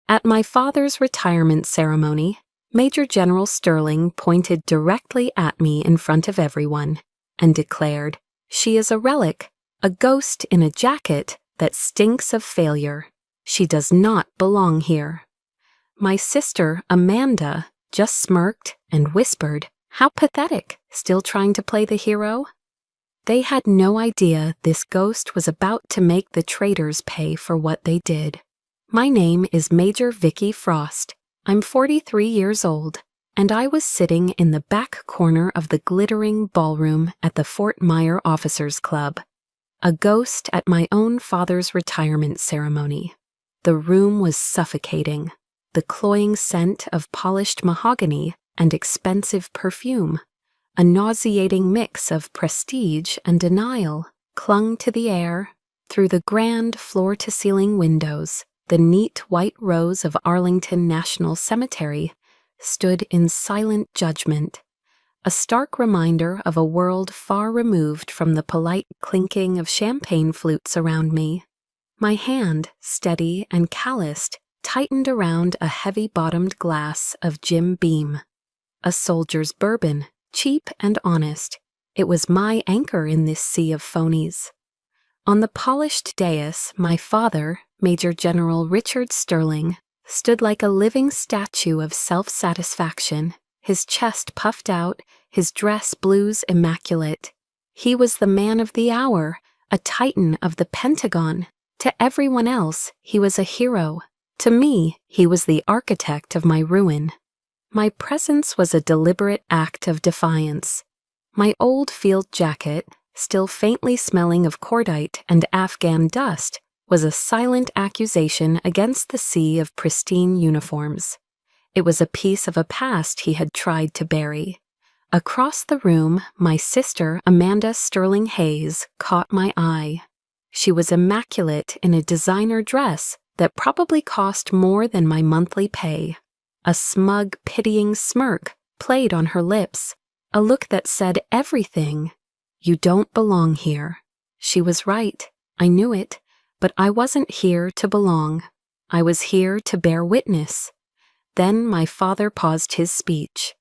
At my father's retirement ceremony, Major General Sterling pointed directly at me in front of everyone and declared, "She is a relic, a ghost in a jacket that stinks of failure. She does not belong here." My sister, Amanda, just smirked and whispered, "How pathetic, still trying to play the hero?" They had no idea this ghost was about to make the traitors pay for what they did. My name is Major Vicky Frost. I'm 43 years old, and I was sitting in the back corner of the glittering ballroom at the Fort Myer Officers Club, a ghost at my own father's retirement ceremony. The room was suffocating, the cloying scent of polished mahogany and expensive perfume, a nauseating mix of prestige and denial, clung to the air. Through the grand floor-to-ceiling windows, the neat white rows of Arlington National Cemetery stood in silent judgment, a stark reminder of a world far removed from the polite clinking of champagne flutes around me. My hand, steady and calloused, tightened around a heavy-bottomed glass of Jim Beam, a soldier's bourbon, cheap and honest. It was my anchor in this sea of phonies. On the polished dais, my father, Major General Richard Sterling, stood like a living statue of self-satisfaction, his chest puffed out, his dress blues immaculate. He was the man of the hour, a titan of the Pentagon. To everyone else, he was a hero. To me, he was the architect of my ruin. My presence was a deliberate act of defiance. My old field jacket, still faintly smelling of cordite and Afghan dust, was a silent accusation against the sea of pristine uniforms. It was a piece of a past he had tried to bury. Across the room, my sister, Amanda Sterling Hayes, caught my eye. She was immaculate in a designer dress that probably cost more than my monthly pay. A smug, pitying smirk played on her lips, a look that said everything. "You don't belong here." She was right. I knew it, but I wasn't here to belong. I was here to bear witness. Then my father paused his speech.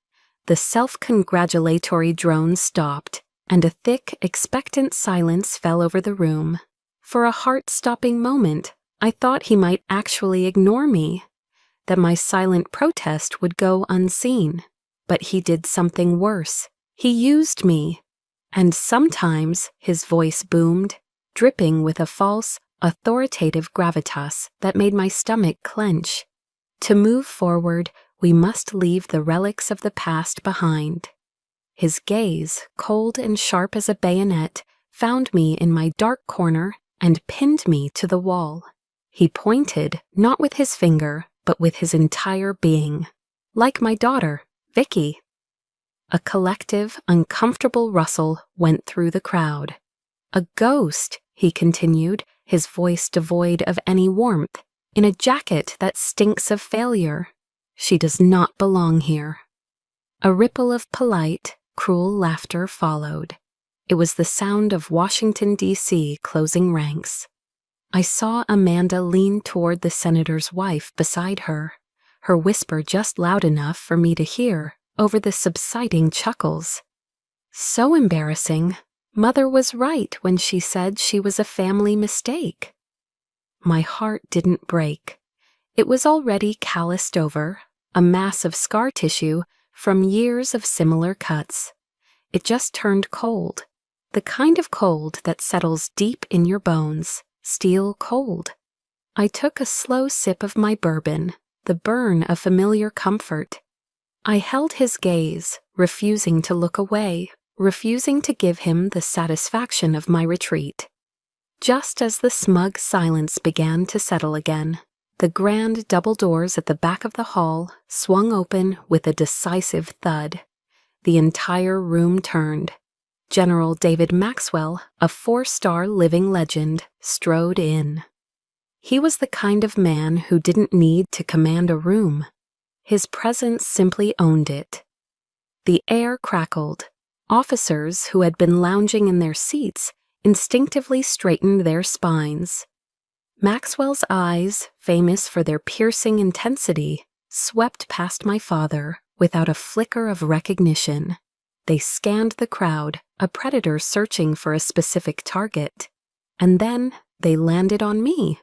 The self-congratulatory drone stopped, and a thick, expectant silence fell over the room. For a heart-stopping moment, I thought he might actually ignore me, that my silent protest would go unseen. But he did something worse. He used me. And sometimes, his voice boomed, dripping with a false, authoritative gravitas that made my stomach clench. To move forward, we must leave the relics of the past behind. His gaze, cold and sharp as a bayonet, found me in my dark corner and pinned me to the wall. He pointed, not with his finger, but with his entire being. Like my daughter, Vicky. A collective, uncomfortable rustle went through the crowd. "A ghost," he continued, his voice devoid of any warmth, "in a jacket that stinks of failure. She does not belong here." A ripple of polite, cruel laughter followed. It was the sound of Washington, D.C. closing ranks. I saw Amanda lean toward the senator's wife beside her, her whisper just loud enough for me to hear over the subsiding chuckles. So embarrassing. Mother was right when she said she was a family mistake. My heart didn't break. It was already calloused over, a mass of scar tissue from years of similar cuts. It just turned cold, the kind of cold that settles deep in your bones, steel cold. I took a slow sip of my bourbon, the burn of familiar comfort. I held his gaze, refusing to look away, refusing to give him the satisfaction of my retreat. Just as the smug silence began to settle again, the grand double doors at the back of the hall swung open with a decisive thud. The entire room turned. General David Maxwell, a 4-star living legend, strode in. He was the kind of man who didn't need to command a room. His presence simply owned it. The air crackled. Officers who had been lounging in their seats instinctively straightened their spines. Maxwell's eyes, famous for their piercing intensity, swept past my father without a flicker of recognition. They scanned the crowd, a predator searching for a specific target. And then they landed on me.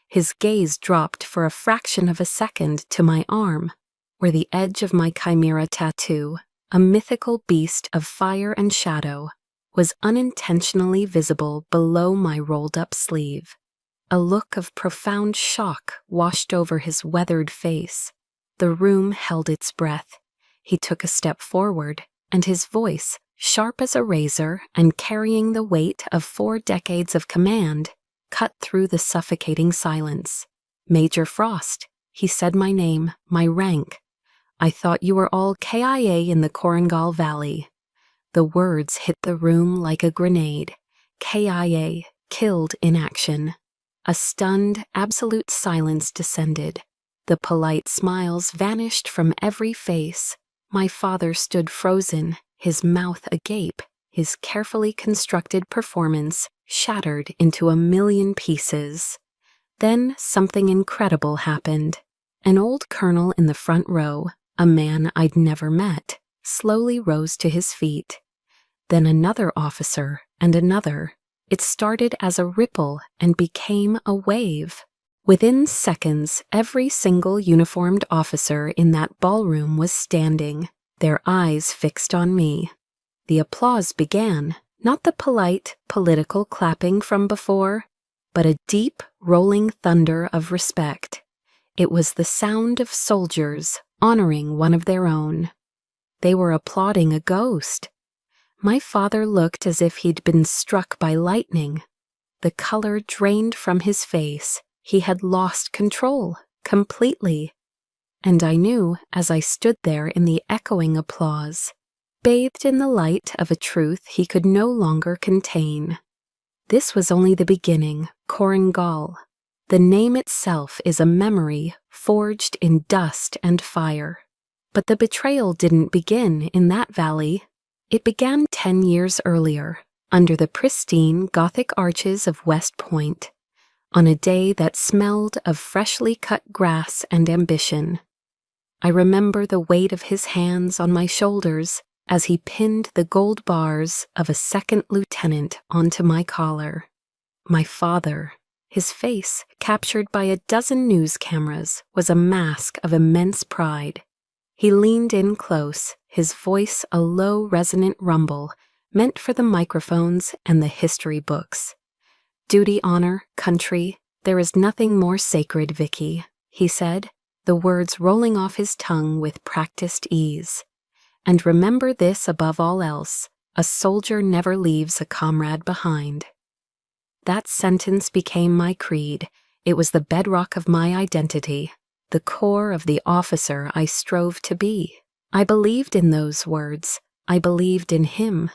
His gaze dropped for a fraction of a second to my arm, where the edge of my chimera tattoo, a mythical beast of fire and shadow, was unintentionally visible below my rolled-up sleeve. A look of profound shock washed over his weathered face. The room held its breath. He took a step forward, and his voice, sharp as a razor and carrying the weight of 4 decades of command, cut through the suffocating silence. "Major Frost," he said my name, my rank. "I thought you were all KIA in the Korengal Valley." The words hit the room like a grenade. KIA, killed in action. A stunned, absolute silence descended. The polite smiles vanished from every face. My father stood frozen, his mouth agape, his carefully constructed performance shattered into a million pieces. Then something incredible happened. An old colonel in the front row, a man I'd never met, slowly rose to his feet. Then another officer and another. It started as a ripple and became a wave. Within seconds, every single uniformed officer in that ballroom was standing, their eyes fixed on me. The applause began, not the polite, political clapping from before, but a deep, rolling thunder of respect. It was the sound of soldiers honoring one of their own. They were applauding a ghost. My father looked as if he'd been struck by lightning. The color drained from his face. He had lost control, completely. And I knew, as I stood there in the echoing applause, bathed in the light of a truth he could no longer contain. This was only the beginning, Korengal. The name itself is a memory forged in dust and fire. But the betrayal didn't begin in that valley. It began 10 years earlier, under the pristine Gothic arches of West Point, on a day that smelled of freshly cut grass and ambition. I remember the weight of his hands on my shoulders as he pinned the gold bars of a second lieutenant onto my collar. My father, his face, captured by a dozen news cameras, was a mask of immense pride. He leaned in close, his voice a low, resonant rumble, meant for the microphones and the history books. "Duty, honor, country, there is nothing more sacred, Vicky," he said, the words rolling off his tongue with practiced ease. "And remember this above all else, a soldier never leaves a comrade behind." That sentence became my creed. It was the bedrock of my identity, the core of the officer I strove to be. I believed in those words. I believed in him.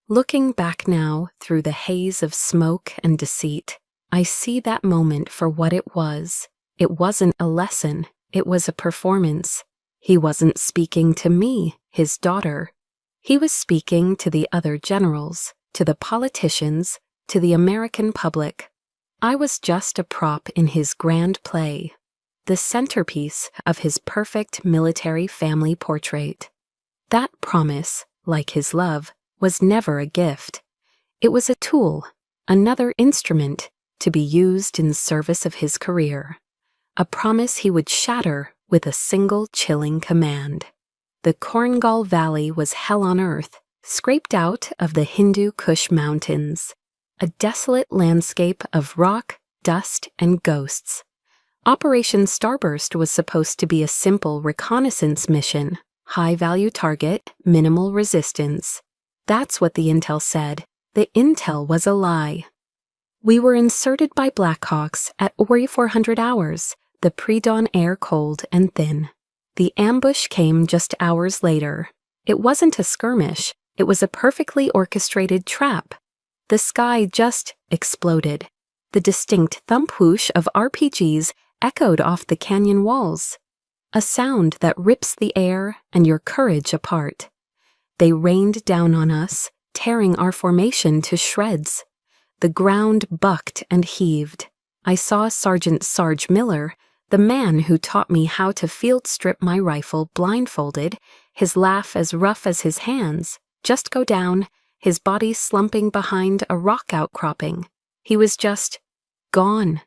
Looking back now through the haze of smoke and deceit, I see that moment for what it was. It wasn't a lesson. It was a performance. He wasn't speaking to me, his daughter. He was speaking to the other generals, to the politicians, to the American public. I was just a prop in his grand play, the centerpiece of his perfect military family portrait. That promise, like his love, was never a gift. It was a tool, another instrument to be used in service of his career. A promise he would shatter with a single chilling command. The Korengal Valley was hell on earth, scraped out of the Hindu Kush Mountains, a desolate landscape of rock, dust, and ghosts. Operation Starburst was supposed to be a simple reconnaissance mission, high-value target, minimal resistance. That's what the intel said. The intel was a lie. We were inserted by Blackhawks at Ori 400 hours, the pre-dawn air cold and thin. The ambush came just hours later. It wasn't a skirmish. It was a perfectly orchestrated trap. The sky just exploded. The distinct thump whoosh of RPGs echoed off the canyon walls. A sound that rips the air and your courage apart. They rained down on us, tearing our formation to shreds. The ground bucked and heaved. I saw Sergeant Sarge Miller, the man who taught me how to field strip my rifle blindfolded, his laugh as rough as his hands, just go down, his body slumping behind a rock outcropping. He was just gone.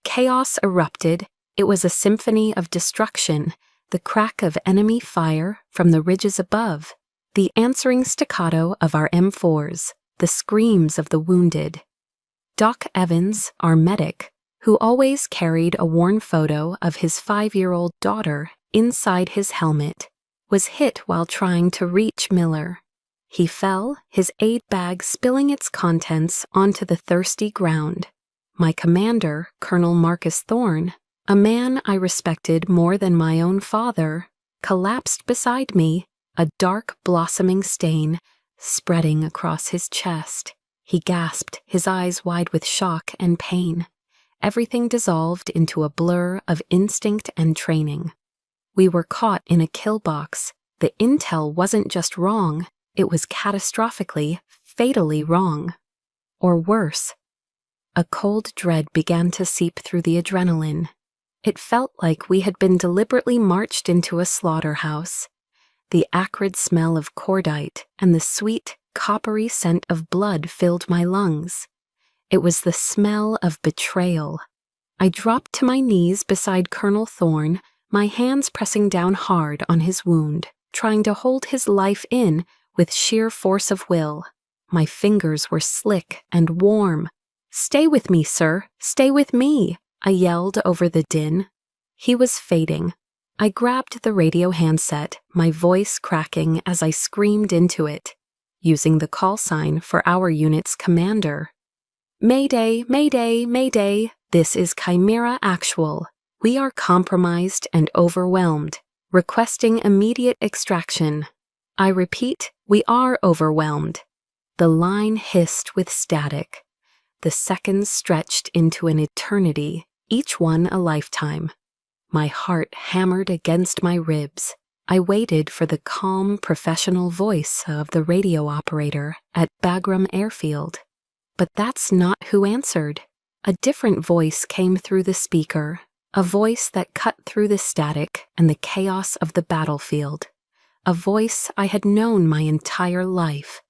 Chaos erupted. It was a symphony of destruction, the crack of enemy fire from the ridges above, the answering staccato of our M4s, the screams of the wounded. Doc Evans, our medic, who always carried a worn photo of his 5-year-old daughter inside his helmet, was hit while trying to reach Miller. He fell, his aid bag spilling its contents onto the thirsty ground. My commander, Colonel Marcus Thorne, a man I respected more than my own father, collapsed beside me, a dark blossoming stain spreading across his chest. He gasped, his eyes wide with shock and pain. Everything dissolved into a blur of instinct and training. We were caught in a kill box. The intel wasn't just wrong, it was catastrophically, fatally wrong. Or worse. A cold dread began to seep through the adrenaline. It felt like we had been deliberately marched into a slaughterhouse. The acrid smell of cordite and the sweet, coppery scent of blood filled my lungs. It was the smell of betrayal. I dropped to my knees beside Colonel Thorne, my hands pressing down hard on his wound, trying to hold his life in with sheer force of will. My fingers were slick and warm. "Stay with me, sir, stay with me," I yelled over the din. He was fading. I grabbed the radio handset, my voice cracking as I screamed into it, using the call sign for our unit's commander. "Mayday, Mayday, Mayday, this is Chimera Actual. We are compromised and overwhelmed, requesting immediate extraction. I repeat, we are overwhelmed." The line hissed with static. The seconds stretched into an eternity, each one a lifetime. My heart hammered against my ribs. I waited for the calm, professional voice of the radio operator at Bagram Airfield. But that's not who answered. A different voice came through the speaker, a voice that cut through the static and the chaos of the battlefield. A voice I had known my entire life.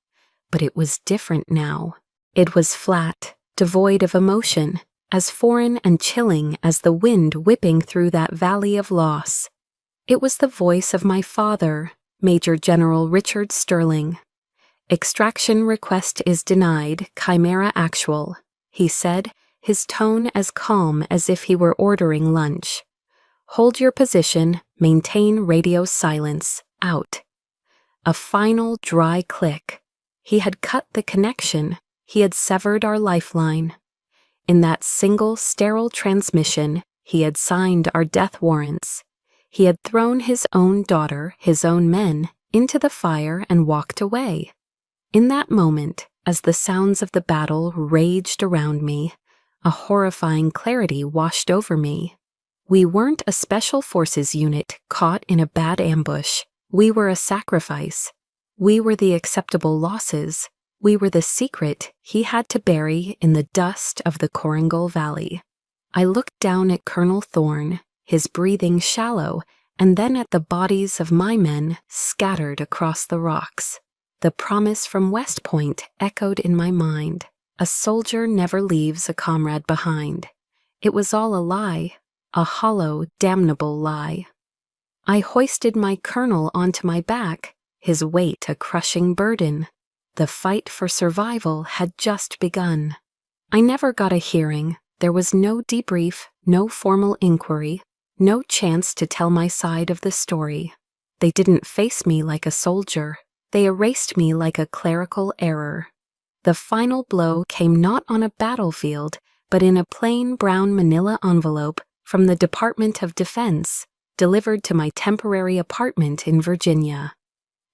But it was different now. It was flat, devoid of emotion, as foreign and chilling as the wind whipping through that valley of loss. It was the voice of my father, Major General Richard Sterling. "Extraction request is denied, Chimera Actual," he said, his tone as calm as if he were ordering lunch. "Hold your position, maintain radio silence, out." A final dry click. He had cut the connection. He had severed our lifeline. In that single sterile transmission, he had signed our death warrants. He had thrown his own daughter, his own men, into the fire and walked away. In that moment, as the sounds of the battle raged around me, a horrifying clarity washed over me. We weren't a special forces unit caught in a bad ambush. We were a sacrifice. We were the acceptable losses. We were the secret he had to bury in the dust of the Korangal Valley. I looked down at Colonel Thorne, his breathing shallow, and then at the bodies of my men scattered across the rocks. The promise from West Point echoed in my mind. A soldier never leaves a comrade behind. It was all a lie, a hollow, damnable lie. I hoisted my colonel onto my back, his weight a crushing burden. The fight for survival had just begun. I never got a hearing. There was no debrief, no formal inquiry, no chance to tell my side of the story. They didn't face me like a soldier. They erased me like a clerical error. The final blow came not on a battlefield, but in a plain brown manila envelope from the Department of Defense, delivered to my temporary apartment in Virginia.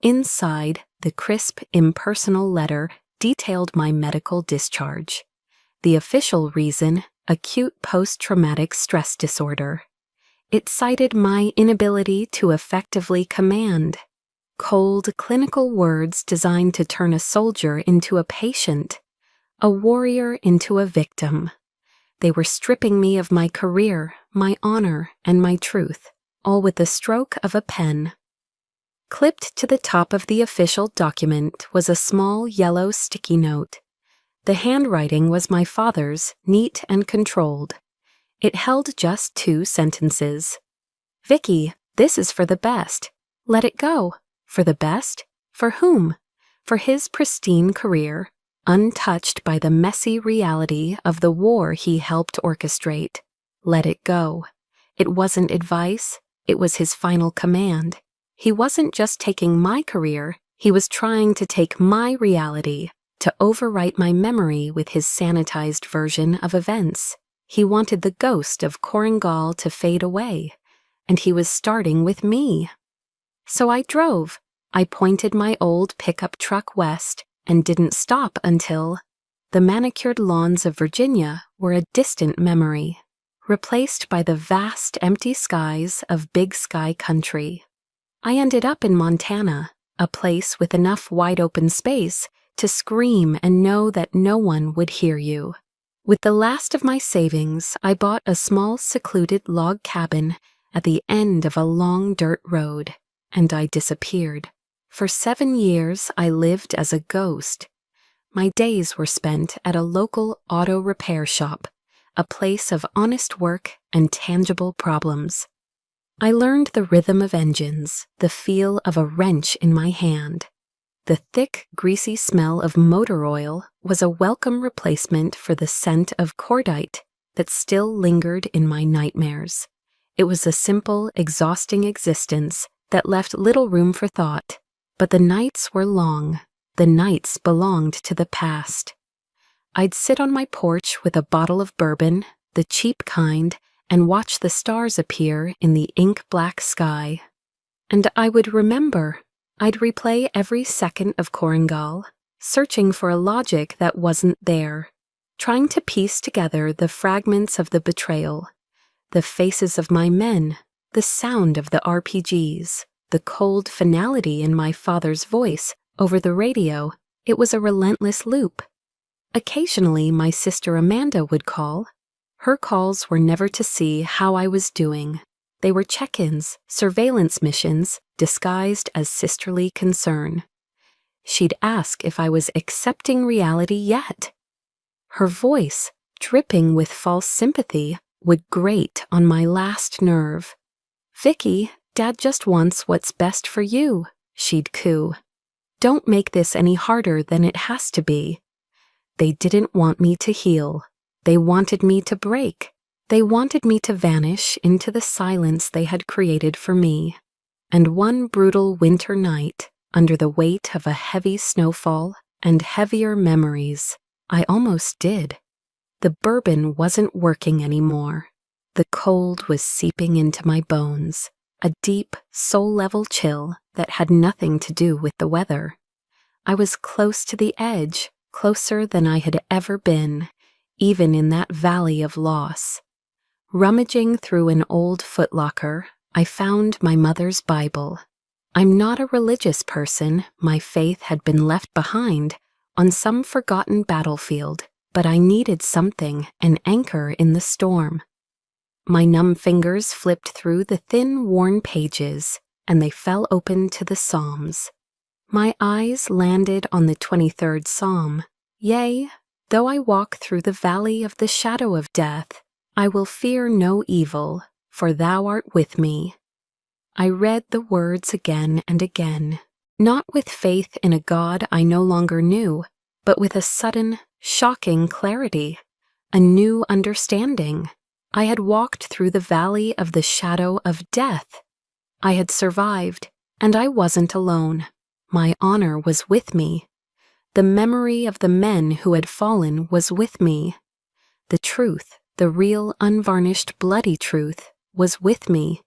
Inside, the crisp, impersonal letter detailed my medical discharge. The official reason, acute post-traumatic stress disorder. It cited my inability to effectively command. Cold, clinical words designed to turn a soldier into a patient, a warrior into a victim. They were stripping me of my career, my honor, and my truth, all with the stroke of a pen. Clipped to the top of the official document was a small yellow sticky note. The handwriting was my father's, neat and controlled. It held just 2 sentences. "Vicky, this is for the best. Let it go." For the best? For whom? For his pristine career, untouched by the messy reality of the war he helped orchestrate. Let it go. It wasn't advice, it was his final command. He wasn't just taking my career, he was trying to take my reality, to overwrite my memory with his sanitized version of events. He wanted the ghost of CrownReversal to fade away, and he was starting with me. So I drove. I pointed my old pickup truck west and didn't stop until the manicured lawns of Virginia were a distant memory, replaced by the vast empty skies of Big Sky country. I ended up in Montana, a place with enough wide-open space to scream and know that no one would hear you. With the last of my savings, I bought a small secluded log cabin at the end of a long dirt road, and I disappeared. For 7 years, I lived as a ghost. My days were spent at a local auto repair shop, a place of honest work and tangible problems. I learned the rhythm of engines, the feel of a wrench in my hand. The thick, greasy smell of motor oil was a welcome replacement for the scent of cordite that still lingered in my nightmares. It was a simple, exhausting existence that left little room for thought. But the nights were long. The nights belonged to the past. I'd sit on my porch with a bottle of bourbon, the cheap kind, and watch the stars appear in the ink-black sky. And I would remember. I'd replay every second of CrownReversal, searching for a logic that wasn't there, trying to piece together the fragments of the betrayal, the faces of my men, the sound of the RPGs. The cold finality in my father's voice over the radio. It was a relentless loop. Occasionally, my sister Amanda would call. Her calls were never to see how I was doing. They were check-ins, surveillance missions, disguised as sisterly concern. She'd ask if I was accepting reality yet. Her voice, dripping with false sympathy, would grate on my last nerve. "Vicky, Dad just wants what's best for you," she'd coo. "Don't make this any harder than it has to be." They didn't want me to heal. They wanted me to break. They wanted me to vanish into the silence they had created for me. And one brutal winter night, under the weight of a heavy snowfall and heavier memories, I almost did. The bourbon wasn't working anymore. The cold was seeping into my bones. A deep, soul-level chill that had nothing to do with the weather. I was close to the edge, closer than I had ever been, even in that valley of loss. Rummaging through an old footlocker, I found my mother's Bible. I'm not a religious person, my faith had been left behind on some forgotten battlefield, but I needed something, an anchor in the storm. My numb fingers flipped through the thin, worn pages, and they fell open to the Psalms. My eyes landed on the 23rd Psalm. "Yea, though I walk through the valley of the shadow of death, I will fear no evil, for thou art with me." I read the words again and again, not with faith in a God I no longer knew, but with a sudden, shocking clarity, a new understanding. I had walked through the valley of the shadow of death. I had survived, and I wasn't alone. My honor was with me. The memory of the men who had fallen was with me. The truth, the real, unvarnished, bloody truth, was with me.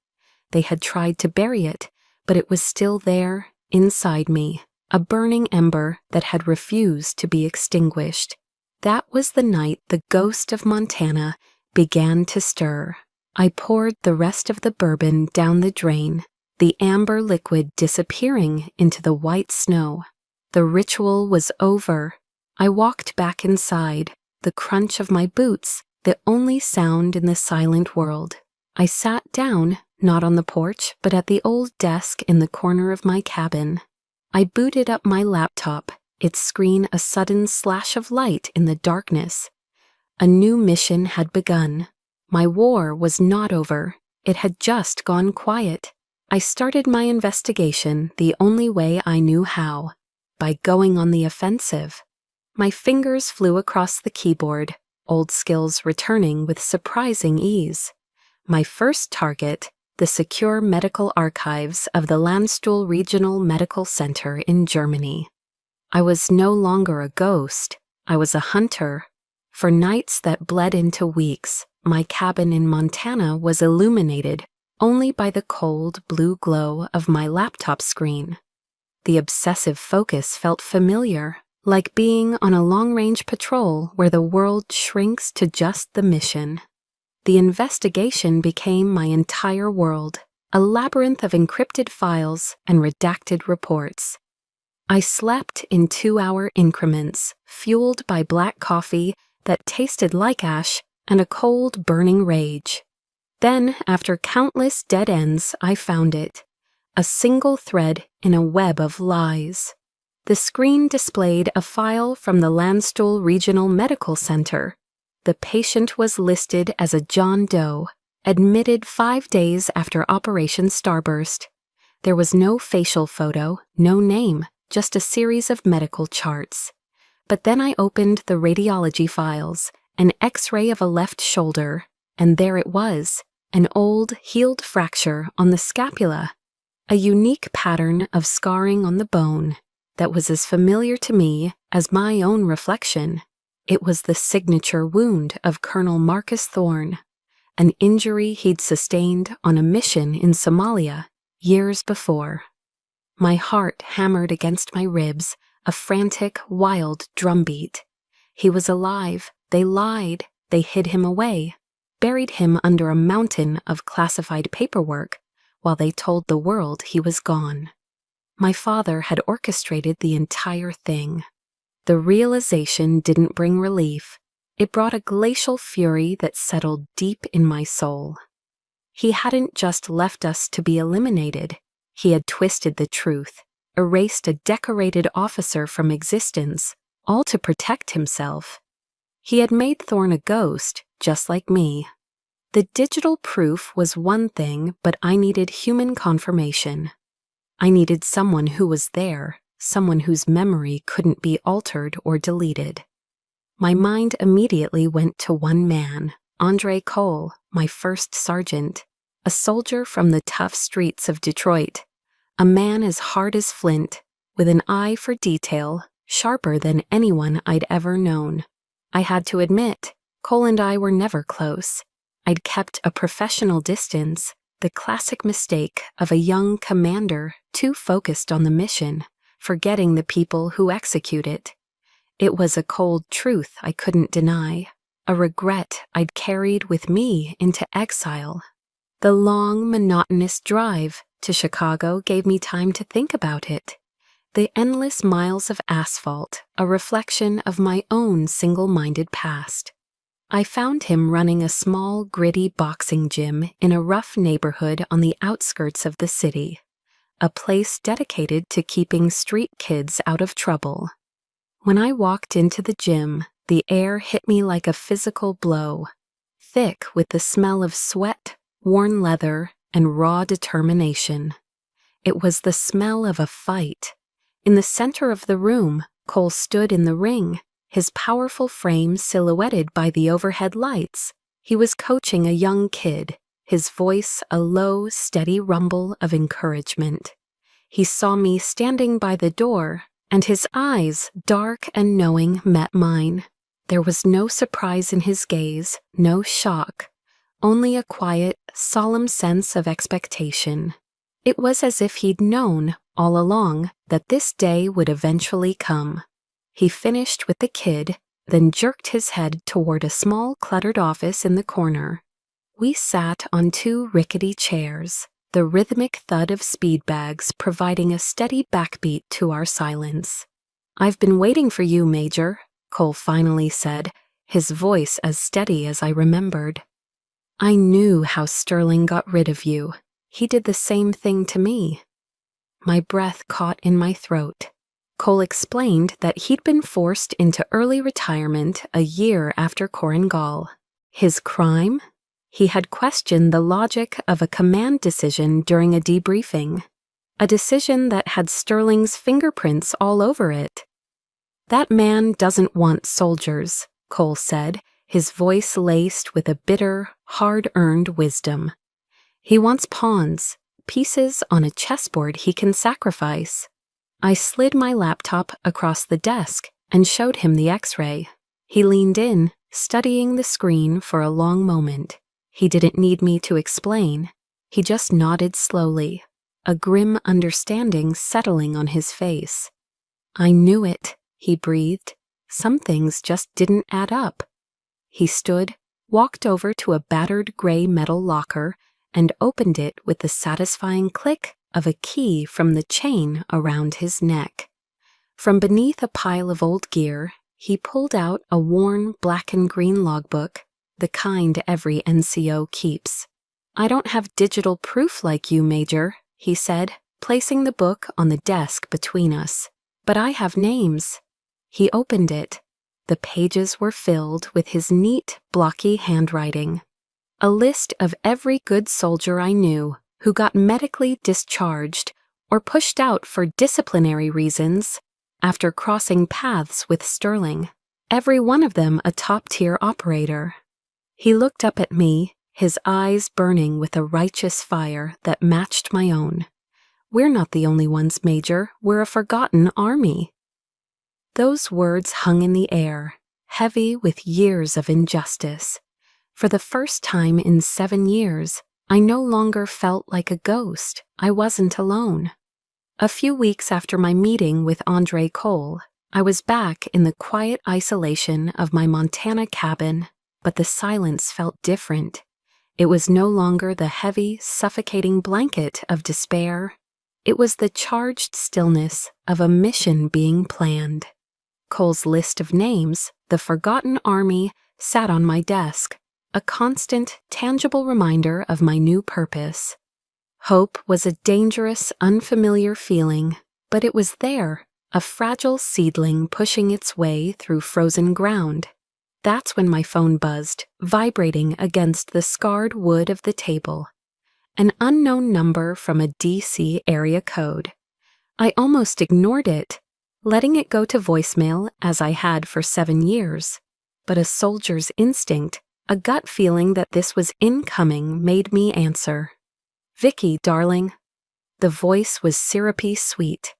They had tried to bury it, but it was still there, inside me, a burning ember that had refused to be extinguished. That was the night the ghost of Montana began to stir. I poured the rest of the bourbon down the drain, the amber liquid disappearing into the white snow. The ritual was over. I walked back inside, the crunch of my boots the only sound in the silent world. I sat down, not on the porch, but at the old desk in the corner of my cabin. I booted up my laptop, its screen a sudden slash of light in the darkness. A new mission had begun. My war was not over. It had just gone quiet. I started my investigation the only way I knew how, by going on the offensive. My fingers flew across the keyboard, old skills returning with surprising ease. My first target, the secure medical archives of the Landstuhl Regional Medical Center in Germany. I was no longer a ghost. I was a hunter. For nights that bled into weeks, my cabin in Montana was illuminated only by the cold blue glow of my laptop screen. The obsessive focus felt familiar, like being on a long-range patrol where the world shrinks to just the mission. The investigation became my entire world, a labyrinth of encrypted files and redacted reports. I slept in 2-hour increments, fueled by black coffee that tasted like ash and a cold, burning rage. Then, after countless dead ends, I found it, a single thread in a web of lies. The screen displayed a file from the Landstuhl Regional Medical Center. The patient was listed as a John Doe, admitted 5 days after Operation Starburst. There was no facial photo, no name, just a series of medical charts. But then I opened the radiology files, an X-ray of a left shoulder, and there it was, an old, healed fracture on the scapula, a unique pattern of scarring on the bone that was as familiar to me as my own reflection. It was the signature wound of Colonel Marcus Thorne, an injury he'd sustained on a mission in Somalia years before. My heart hammered against my ribs, a frantic, wild drumbeat. He was alive. They lied. They hid him away, buried him under a mountain of classified paperwork, while they told the world he was gone. My father had orchestrated the entire thing. The realization didn't bring relief. It brought a glacial fury that settled deep in my soul. He hadn't just left us to be eliminated. He had twisted the truth, erased a decorated officer from existence, all to protect himself. He had made Thorne a ghost, just like me. The digital proof was one thing, but I needed human confirmation. I needed someone who was there, someone whose memory couldn't be altered or deleted. My mind immediately went to one man, Andre Cole, my first sergeant, a soldier from the tough streets of Detroit, a man as hard as flint, with an eye for detail, sharper than anyone I'd ever known. I had to admit, Cole and I were never close. I'd kept a professional distance, the classic mistake of a young commander too focused on the mission, forgetting the people who execute it. It was a cold truth I couldn't deny, a regret I'd carried with me into exile. The long, monotonous drive to Chicago gave me time to think about it. The endless miles of asphalt, a reflection of my own single-minded past. I found him running a small, gritty boxing gym in a rough neighborhood on the outskirts of the city, a place dedicated to keeping street kids out of trouble. When I walked into the gym, the air hit me like a physical blow, thick with the smell of sweat, worn leather, and raw determination. It was the smell of a fight. In the center of the room, Cole stood in the ring, his powerful frame silhouetted by the overhead lights. He was coaching a young kid, his voice a low, steady rumble of encouragement. He saw me standing by the door, and his eyes, dark and knowing, met mine. There was no surprise in his gaze, no shock, only a quiet, solemn sense of expectation. It was as if he'd known, all along, that this day would eventually come. He finished with the kid, then jerked his head toward a small, cluttered office in the corner. We sat on 2 rickety chairs, the rhythmic thud of speed bags providing a steady backbeat to our silence. "I've been waiting for you, Major," Cole finally said, his voice as steady as I remembered. "I knew how Sterling got rid of you. He did the same thing to me." My breath caught in my throat. Cole explained that he'd been forced into early retirement a year after CrownReversal. His crime? He had questioned the logic of a command decision during a debriefing. A decision that had Sterling's fingerprints all over it. "That man doesn't want soldiers," Cole said, his voice laced with a bitter, hard-earned wisdom. "He wants pawns, pieces on a chessboard he can sacrifice." I slid my laptop across the desk and showed him the X-ray. He leaned in, studying the screen for a long moment. He didn't need me to explain. He just nodded slowly, a grim understanding settling on his face. "I knew it," he breathed. "Some things just didn't add up." He stood, walked over to a battered gray metal locker, and opened it with the satisfying click of a key from the chain around his neck. From beneath a pile of old gear, he pulled out a worn black and green logbook, the kind every NCO keeps. "I don't have digital proof like you, Major," he said, placing the book on the desk between us. "But I have names." He opened it. The pages were filled with his neat, blocky handwriting. A list of every good soldier I knew who got medically discharged or pushed out for disciplinary reasons after crossing paths with Sterling, every one of them a top-tier operator. He looked up at me, his eyes burning with a righteous fire that matched my own. "We're not the only ones, Major. We're a forgotten army." Those words hung in the air, heavy with years of injustice. For the first time in 7 years, I no longer felt like a ghost. I wasn't alone. A few weeks after my meeting with Andre Cole, I was back in the quiet isolation of my Montana cabin, but the silence felt different. It was no longer the heavy, suffocating blanket of despair. It was the charged stillness of a mission being planned. Cole's list of names, the Forgotten Army, sat on my desk, a constant, tangible reminder of my new purpose. Hope was a dangerous, unfamiliar feeling, but it was there, a fragile seedling pushing its way through frozen ground. That's when my phone buzzed, vibrating against the scarred wood of the table. An unknown number from a DC area code. I almost ignored it, letting it go to voicemail as I had for 7 years. But a soldier's instinct, a gut feeling that this was incoming, made me answer. "Vicky, darling." The voice was syrupy sweet,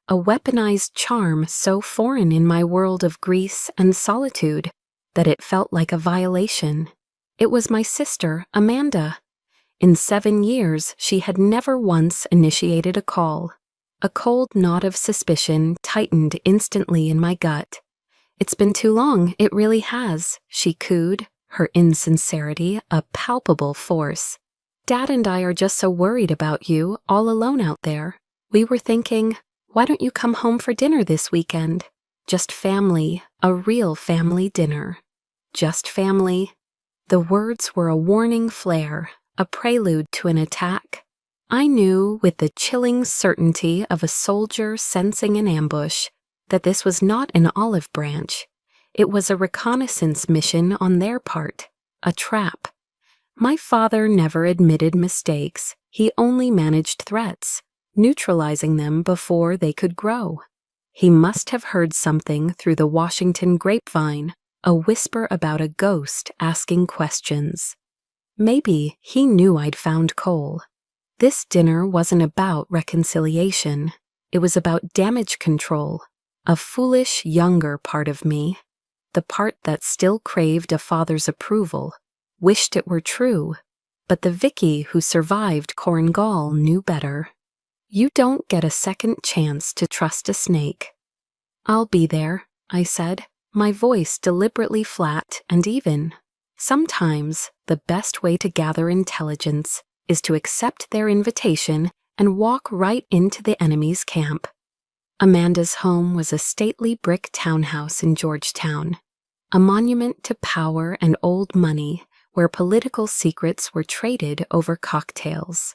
a weaponized charm so foreign in my world of Greece and solitude that it felt like a violation. It was my sister, Amanda. In 7 years, she had never once initiated a call. A cold knot of suspicion tightened instantly in my gut. "It's been too long, it really has," she cooed, her insincerity a palpable force. "Dad and I are just so worried about you, all alone out there. We were thinking, why don't you come home for dinner this weekend? Just family, a real family dinner." Just family. The words were a warning flare, a prelude to an attack. I knew with the chilling certainty of a soldier sensing an ambush that this was not an olive branch. It was a reconnaissance mission on their part, a trap. My father never admitted mistakes. He only managed threats, neutralizing them before they could grow. He must have heard something through the Washington grapevine, a whisper about a ghost asking questions. Maybe he knew I'd found Cole. This dinner wasn't about reconciliation. It was about damage control, a foolish younger part of me, the part that still craved a father's approval, wished it were true, but the Vicky who survived CrownReversal knew better. You don't get a second chance to trust a snake. "I'll be there," I said, my voice deliberately flat and even. Sometimes the best way to gather intelligence is to accept their invitation and walk right into the enemy's camp. Amanda's home was a stately brick townhouse in Georgetown. a monument to power and old money where political secrets were traded over cocktails.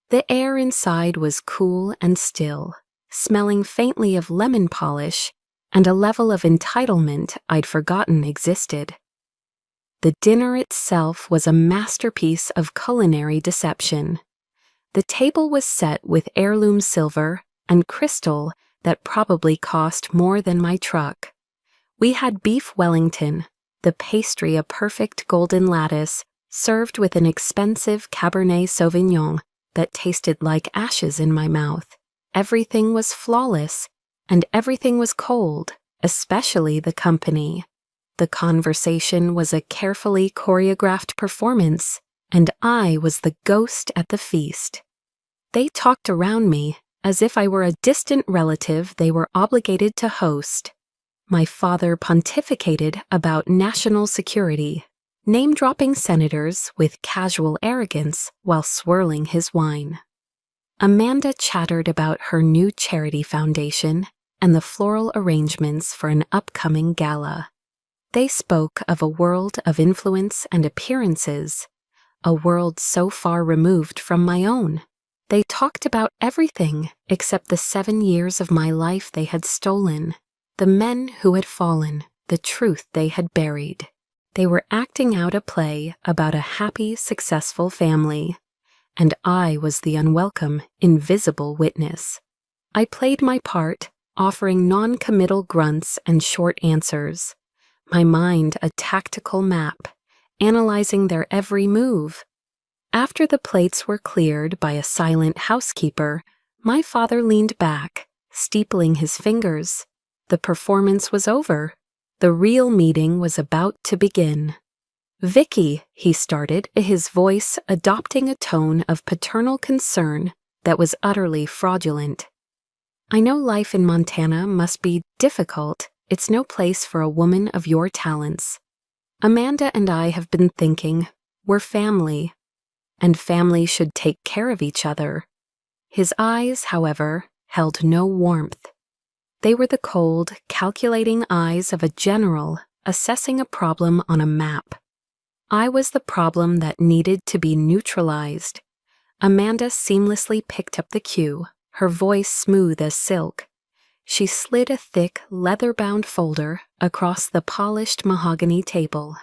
The air inside was cool and still, smelling faintly of lemon polish and a level of entitlement I'd forgotten existed. The dinner itself was a masterpiece of culinary deception. The table was set with heirloom silver and crystal that probably cost more than my truck. We had beef Wellington, the pastry a perfect golden lattice, served with an expensive Cabernet Sauvignon that tasted like ashes in my mouth. Everything was flawless, and everything was cold, especially the company. The conversation was a carefully choreographed performance, and I was the ghost at the feast. They talked around me as if I were a distant relative they were obligated to host. My father pontificated about national security, name-dropping senators with casual arrogance while swirling his wine. Amanda chattered about her new charity foundation and the floral arrangements for an upcoming gala. They spoke of a world of influence and appearances, a world so far removed from my own. They talked about everything except the 7 years of my life they had stolen, the men who had fallen, the truth they had buried. They were acting out a play about a happy, successful family, and I was the unwelcome, invisible witness. I played my part, offering non-committal grunts and short answers, my mind a tactical map, analyzing their every move. After the plates were cleared by a silent housekeeper, my father leaned back, steepling his fingers. The performance was over. The real meeting was about to begin. "Vicky," he started, his voice adopting a tone of paternal concern that was utterly fraudulent. "I know life in Montana must be difficult. It's no place for a woman of your talents. Amanda and I have been thinking, we're family, and family should take care of each other." His eyes, however, held no warmth. They were the cold, calculating eyes of a general assessing a problem on a map. I was the problem that needed to be neutralized. Amanda seamlessly picked up the cue, her voice smooth as silk. She slid a thick, leather-bound folder across the polished mahogany table.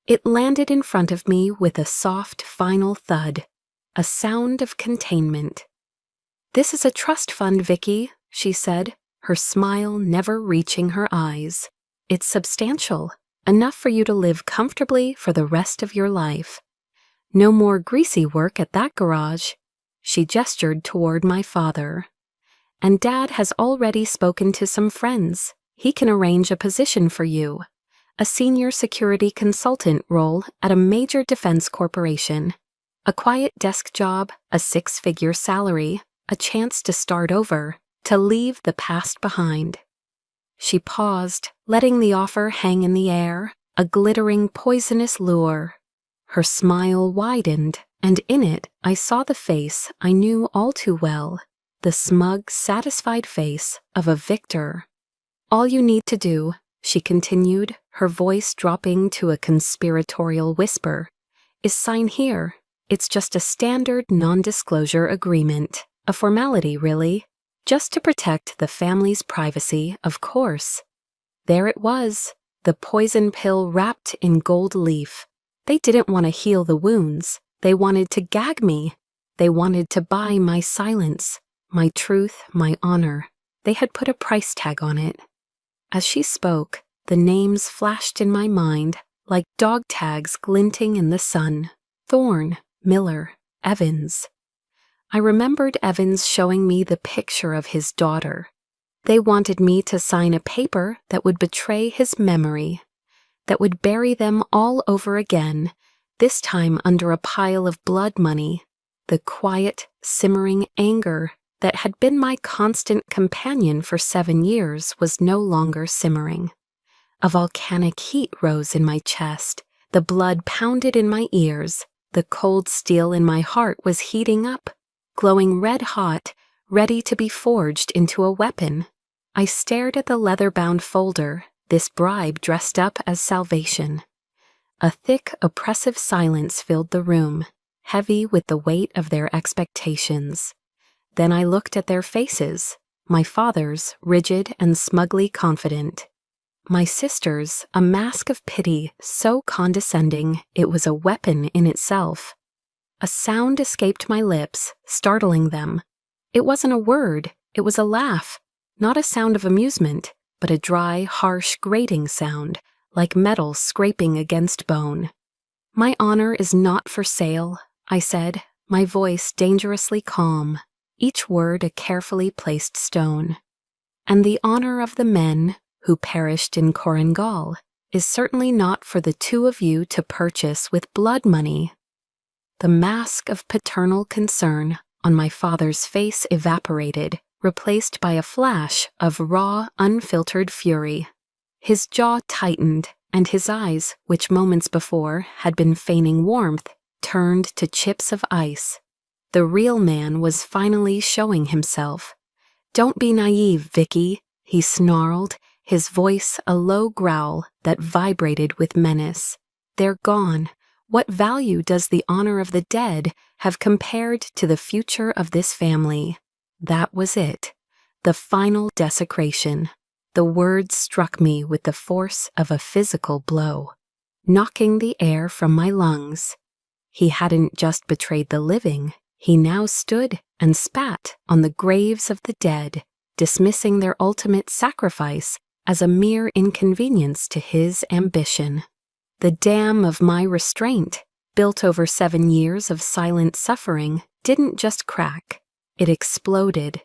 It landed in front of me with a soft, final thud, a sound of containment. "This is a trust fund, Vicky," she said, her smile never reaching her eyes. "It's substantial, enough for you to live comfortably for the rest of your life. No more greasy work at that garage." She gestured toward my father. "And Dad has already spoken to some friends. He can arrange a position for you. A senior security consultant role at a major defense corporation. A quiet desk job, a 6-figure salary, a chance to start over, to leave the past behind." She paused, letting the offer hang in the air, a glittering, poisonous lure. Her smile widened, and in it I saw the face I knew all too well, the smug, satisfied face of a victor. "All you need to do," she continued, her voice dropping to a conspiratorial whisper, "is sign here. It's just a standard non-disclosure agreement. A formality, really. Just to protect the family's privacy, of course." There it was, the poison pill wrapped in gold leaf. They didn't want to heal the wounds. They wanted to gag me. They wanted to buy my silence, my truth, my honor. They had put a price tag on it. As she spoke, the names flashed in my mind like dog tags glinting in the sun. Thorne, Miller, Evans. I remembered Evans showing me the picture of his daughter. They wanted me to sign a paper that would betray his memory, that would bury them all over again, this time under a pile of blood money. The quiet, simmering anger that had been my constant companion for 7 years was no longer simmering. A volcanic heat rose in my chest, the blood pounded in my ears, the cold steel in my heart was heating up, glowing red-hot, ready to be forged into a weapon. I stared at the leather-bound folder, this bribe dressed up as salvation. A thick, oppressive silence filled the room, heavy with the weight of their expectations. Then I looked at their faces, my father's rigid and smugly confident. My sister's, a mask of pity so condescending it was a weapon in itself. A sound escaped my lips, startling them. It wasn't a word, it was a laugh, not a sound of amusement, but a dry, harsh, grating sound, like metal scraping against bone. "My honor is not for sale," I said, my voice dangerously calm, each word a carefully placed stone. "And the honor of the men who perished in Korengal is certainly not for the two of you to purchase with blood money." The mask of paternal concern on my father's face evaporated, replaced by a flash of raw, unfiltered fury. His jaw tightened, and his eyes, which moments before had been feigning warmth, turned to chips of ice. The real man was finally showing himself. "Don't be naive, Vicky," he snarled, his voice a low growl that vibrated with menace. "They're gone. What value does the honor of the dead have compared to the future of this family?" That was it. The final desecration. The words struck me with the force of a physical blow, knocking the air from my lungs. He hadn't just betrayed the living, he now stood and spat on the graves of the dead, dismissing their ultimate sacrifice as a mere inconvenience to his ambition. The dam of my restraint, built over 7 years of silent suffering, didn't just crack, it exploded.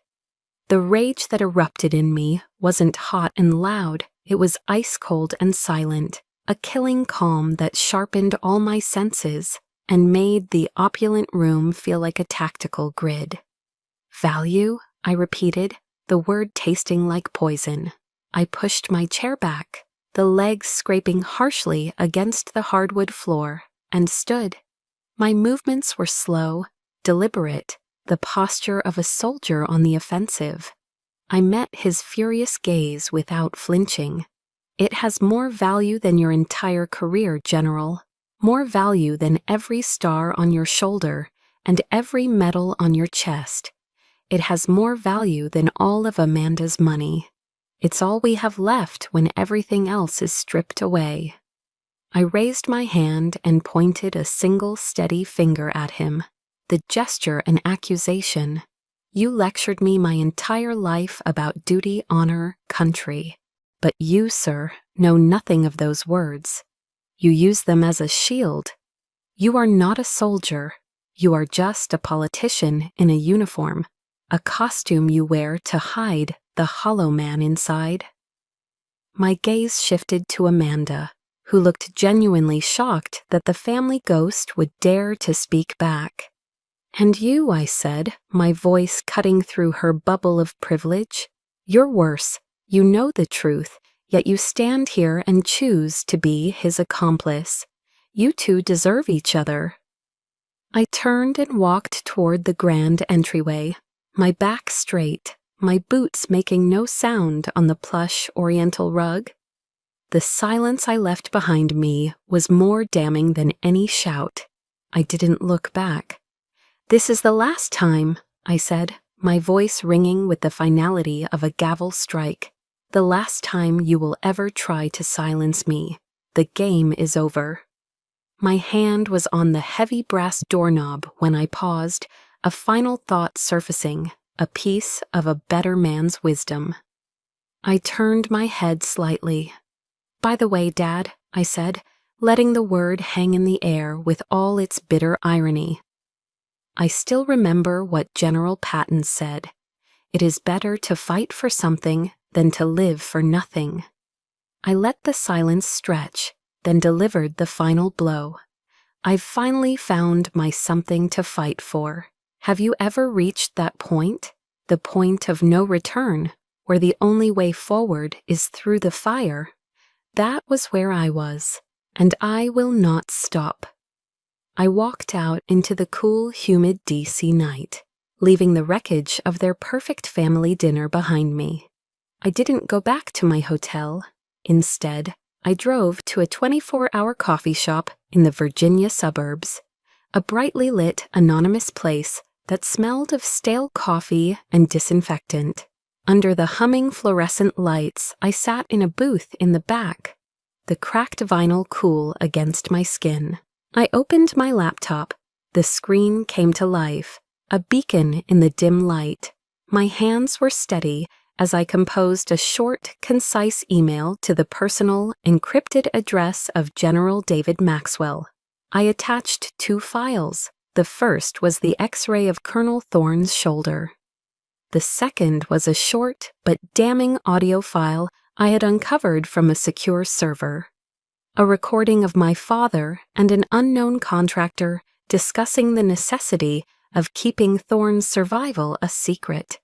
The rage that erupted in me wasn't hot and loud, it was ice-cold and silent, a killing calm that sharpened all my senses and made the opulent room feel like a tactical grid. "Value?" I repeated, the word tasting like poison. I pushed my chair back, the legs scraping harshly against the hardwood floor, and stood. My movements were slow, deliberate, the posture of a soldier on the offensive. I met his furious gaze without flinching. "It has more value than your entire career, General. More value than every star on your shoulder and every medal on your chest. It has more value than all of Amanda's money. It's all we have left when everything else is stripped away." I raised my hand and pointed a single steady finger at him, the gesture an accusation. "You lectured me my entire life about duty, honor, country. But you, sir, know nothing of those words. You use them as a shield. You are not a soldier. You are just a politician in a uniform, a costume you wear to hide the hollow man inside." My gaze shifted to Amanda, who looked genuinely shocked that the family ghost would dare to speak back. "And you," I said, my voice cutting through her bubble of privilege, "you're worse. You know the truth, yet you stand here and choose to be his accomplice. You two deserve each other." I turned and walked toward the grand entryway, my back straight, my boots making no sound on the plush oriental rug. The silence I left behind me was more damning than any shout. I didn't look back. "This is the last time," I said, my voice ringing with the finality of a gavel strike. "The last time you will ever try to silence me. The game is over." My hand was on the heavy brass doorknob when I paused, a final thought surfacing, a piece of a better man's wisdom. I turned my head slightly. "By the way, Dad," I said, letting the word hang in the air with all its bitter irony. I still remember what General Patton said. It is better to fight for something than to live for nothing. I let the silence stretch, then delivered the final blow. I've finally found my something to fight for. Have you ever reached that point? The point of no return, where the only way forward is through the fire? That was where I was, and I will not stop. I walked out into the cool, humid DC night, leaving the wreckage of their perfect family dinner behind me. I didn't go back to my hotel. Instead, I drove to a 24-hour coffee shop in the Virginia suburbs, a brightly lit, anonymous place that smelled of stale coffee and disinfectant. Under the humming fluorescent lights, I sat in a booth in the back, the cracked vinyl cool against my skin. I opened my laptop. The screen came to life, a beacon in the dim light. My hands were steady as I composed a short, concise email to the personal, encrypted address of General David Maxwell. I attached 2 files. The first was the X-ray of Colonel Thorne's shoulder. The second was a short but damning audio file I had uncovered from a secure server. A recording of my father and an unknown contractor discussing the necessity of keeping Thorne's survival a secret.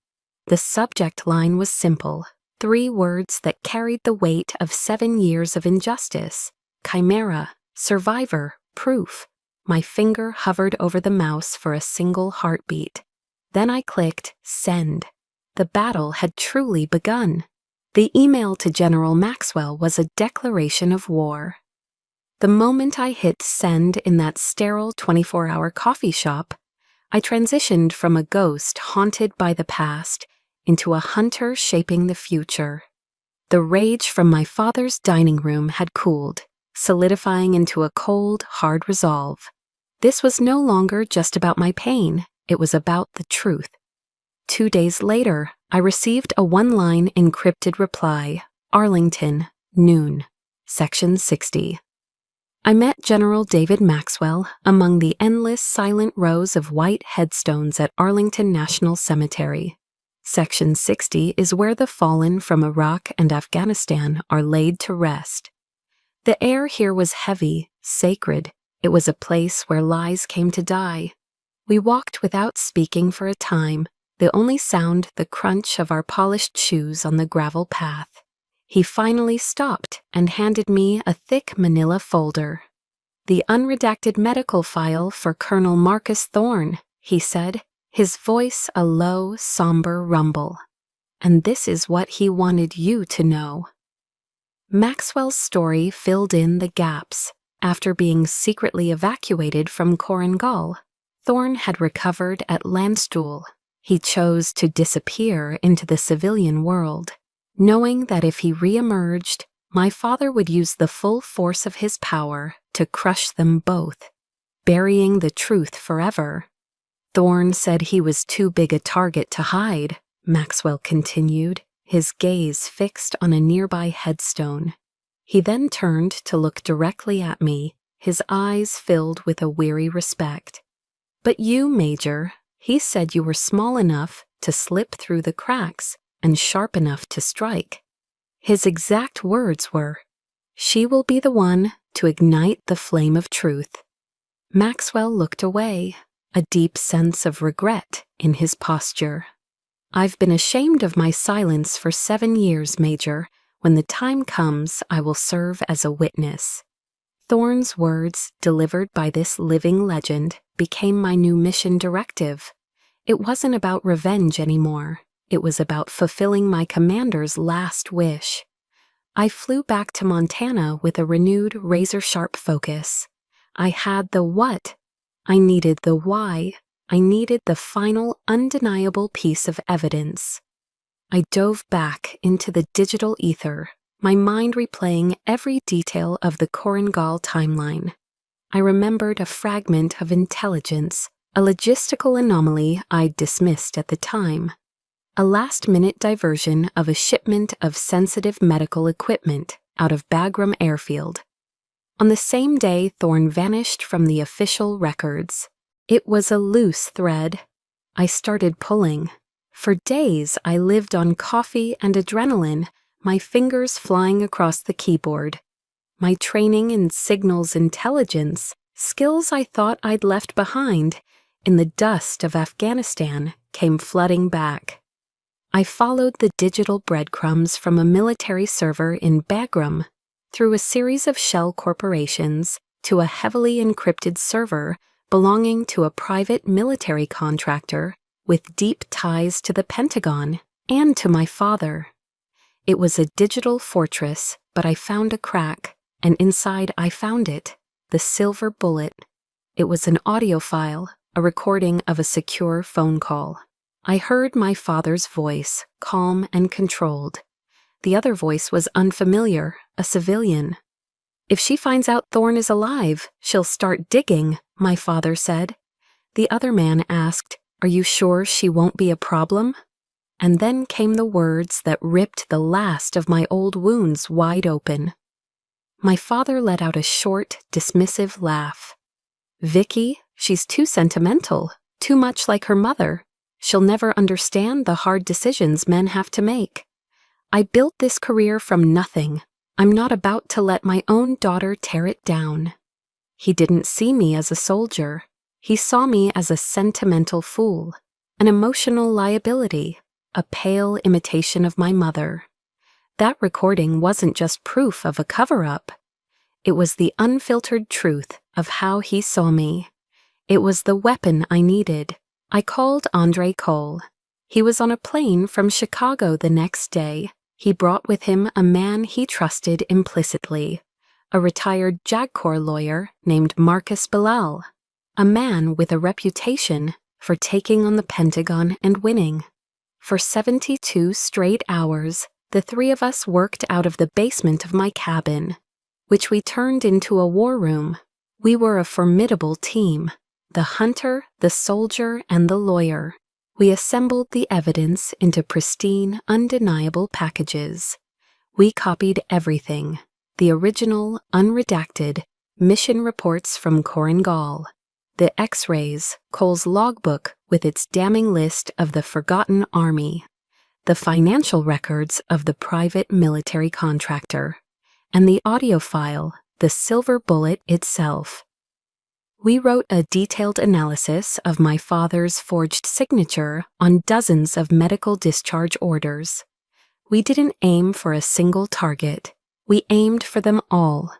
The subject line was simple, 3 words that carried the weight of 7 years of injustice: chimera, survivor, proof. My finger hovered over the mouse for a single heartbeat. Then I clicked send. The battle had truly begun. The email to General Maxwell was a declaration of war. The moment I hit send in that sterile 24-hour coffee shop, I transitioned from a ghost haunted by the past into a hunter shaping the future. The rage from my father's dining room had cooled, solidifying into a cold, hard resolve. This was no longer just about my pain, it was about the truth. 2 days later, I received a 1-line encrypted reply: Arlington, noon, Section 60. I met General David Maxwell among the endless silent rows of white headstones at Arlington National Cemetery. Section 60 is where the fallen from Iraq and Afghanistan are laid to rest. The air here was heavy, sacred. It was a place where lies came to die. We walked without speaking for a time, the only sound the crunch of our polished shoes on the gravel path. He finally stopped and handed me a thick manila folder. The unredacted medical file for Colonel Marcus Thorne, he said, his voice a low, somber rumble. And this is what he wanted you to know. Maxwell's story filled in the gaps. After being secretly evacuated from Korengal, Thorne had recovered at Landstuhl. He chose to disappear into the civilian world, knowing that if he re-emerged, my father would use the full force of his power to crush them both, burying the truth forever. Thorne said he was too big a target to hide, Maxwell continued, his gaze fixed on a nearby headstone. He then turned to look directly at me, his eyes filled with a weary respect. But you, Major, he said you were small enough to slip through the cracks and sharp enough to strike. His exact words were, "She will be the one to ignite the flame of truth." Maxwell looked away, a deep sense of regret in his posture. "I've been ashamed of my silence for 7 years, Major. When the time comes, I will serve as a witness." Thorne's words, delivered by this living legend, became my new mission directive. It wasn't about revenge anymore. It was about fulfilling my commander's last wish. I flew back to Montana with a renewed razor-sharp focus. I had the what. I needed the why. I needed the final, undeniable piece of evidence. I dove back into the digital ether, my mind replaying every detail of the Korengal timeline. I remembered a fragment of intelligence, a logistical anomaly I'd dismissed at the time. A last-minute diversion of a shipment of sensitive medical equipment out of Bagram Airfield. On the same day, Thorne vanished from the official records. It was a loose thread. I started pulling. For days, I lived on coffee and adrenaline, my fingers flying across the keyboard. My training in signals intelligence, skills I thought I'd left behind in the dust of Afghanistan, came flooding back. I followed the digital breadcrumbs from a military server in Bagram through a series of shell corporations to a heavily encrypted server belonging to a private military contractor with deep ties to the Pentagon and to my father. It was a digital fortress but I found a crack, and inside I found it, the silver bullet. It was an audio file, a recording of a secure phone call. I heard my father's voice, calm and controlled. The other voice was unfamiliar, a civilian. "If she finds out Thorne is alive, she'll start digging," my father said. The other man asked, "Are you sure she won't be a problem?" And then came the words that ripped the last of my old wounds wide open. My father let out a short, dismissive laugh. "Vicky, she's too sentimental, too much like her mother. She'll never understand the hard decisions men have to make. I built this career from nothing. I'm not about to let my own daughter tear it down." He didn't see me as a soldier. He saw me as a sentimental fool, an emotional liability, a pale imitation of my mother. That recording wasn't just proof of a cover-up. It was the unfiltered truth of how he saw me. It was the weapon I needed. I called Andre Cole. He was on a plane from Chicago the next day. He brought with him a man he trusted implicitly, a retired JAG Corps lawyer named Marcus Bilal, a man with a reputation for taking on the Pentagon and winning. For 72 straight hours, the three of us worked out of the basement of my cabin, which we turned into a war room. We were a formidable team, the hunter, the soldier, and the lawyer. We assembled the evidence into pristine, undeniable packages. We copied everything, the original, unredacted, mission reports from Korengal, the X-rays, Cole's logbook with its damning list of the forgotten army, the financial records of the private military contractor, and the audio file, the silver bullet itself. We wrote a detailed analysis of my father's forged signature on dozens of medical discharge orders. We didn't aim for a single target. We aimed for them all.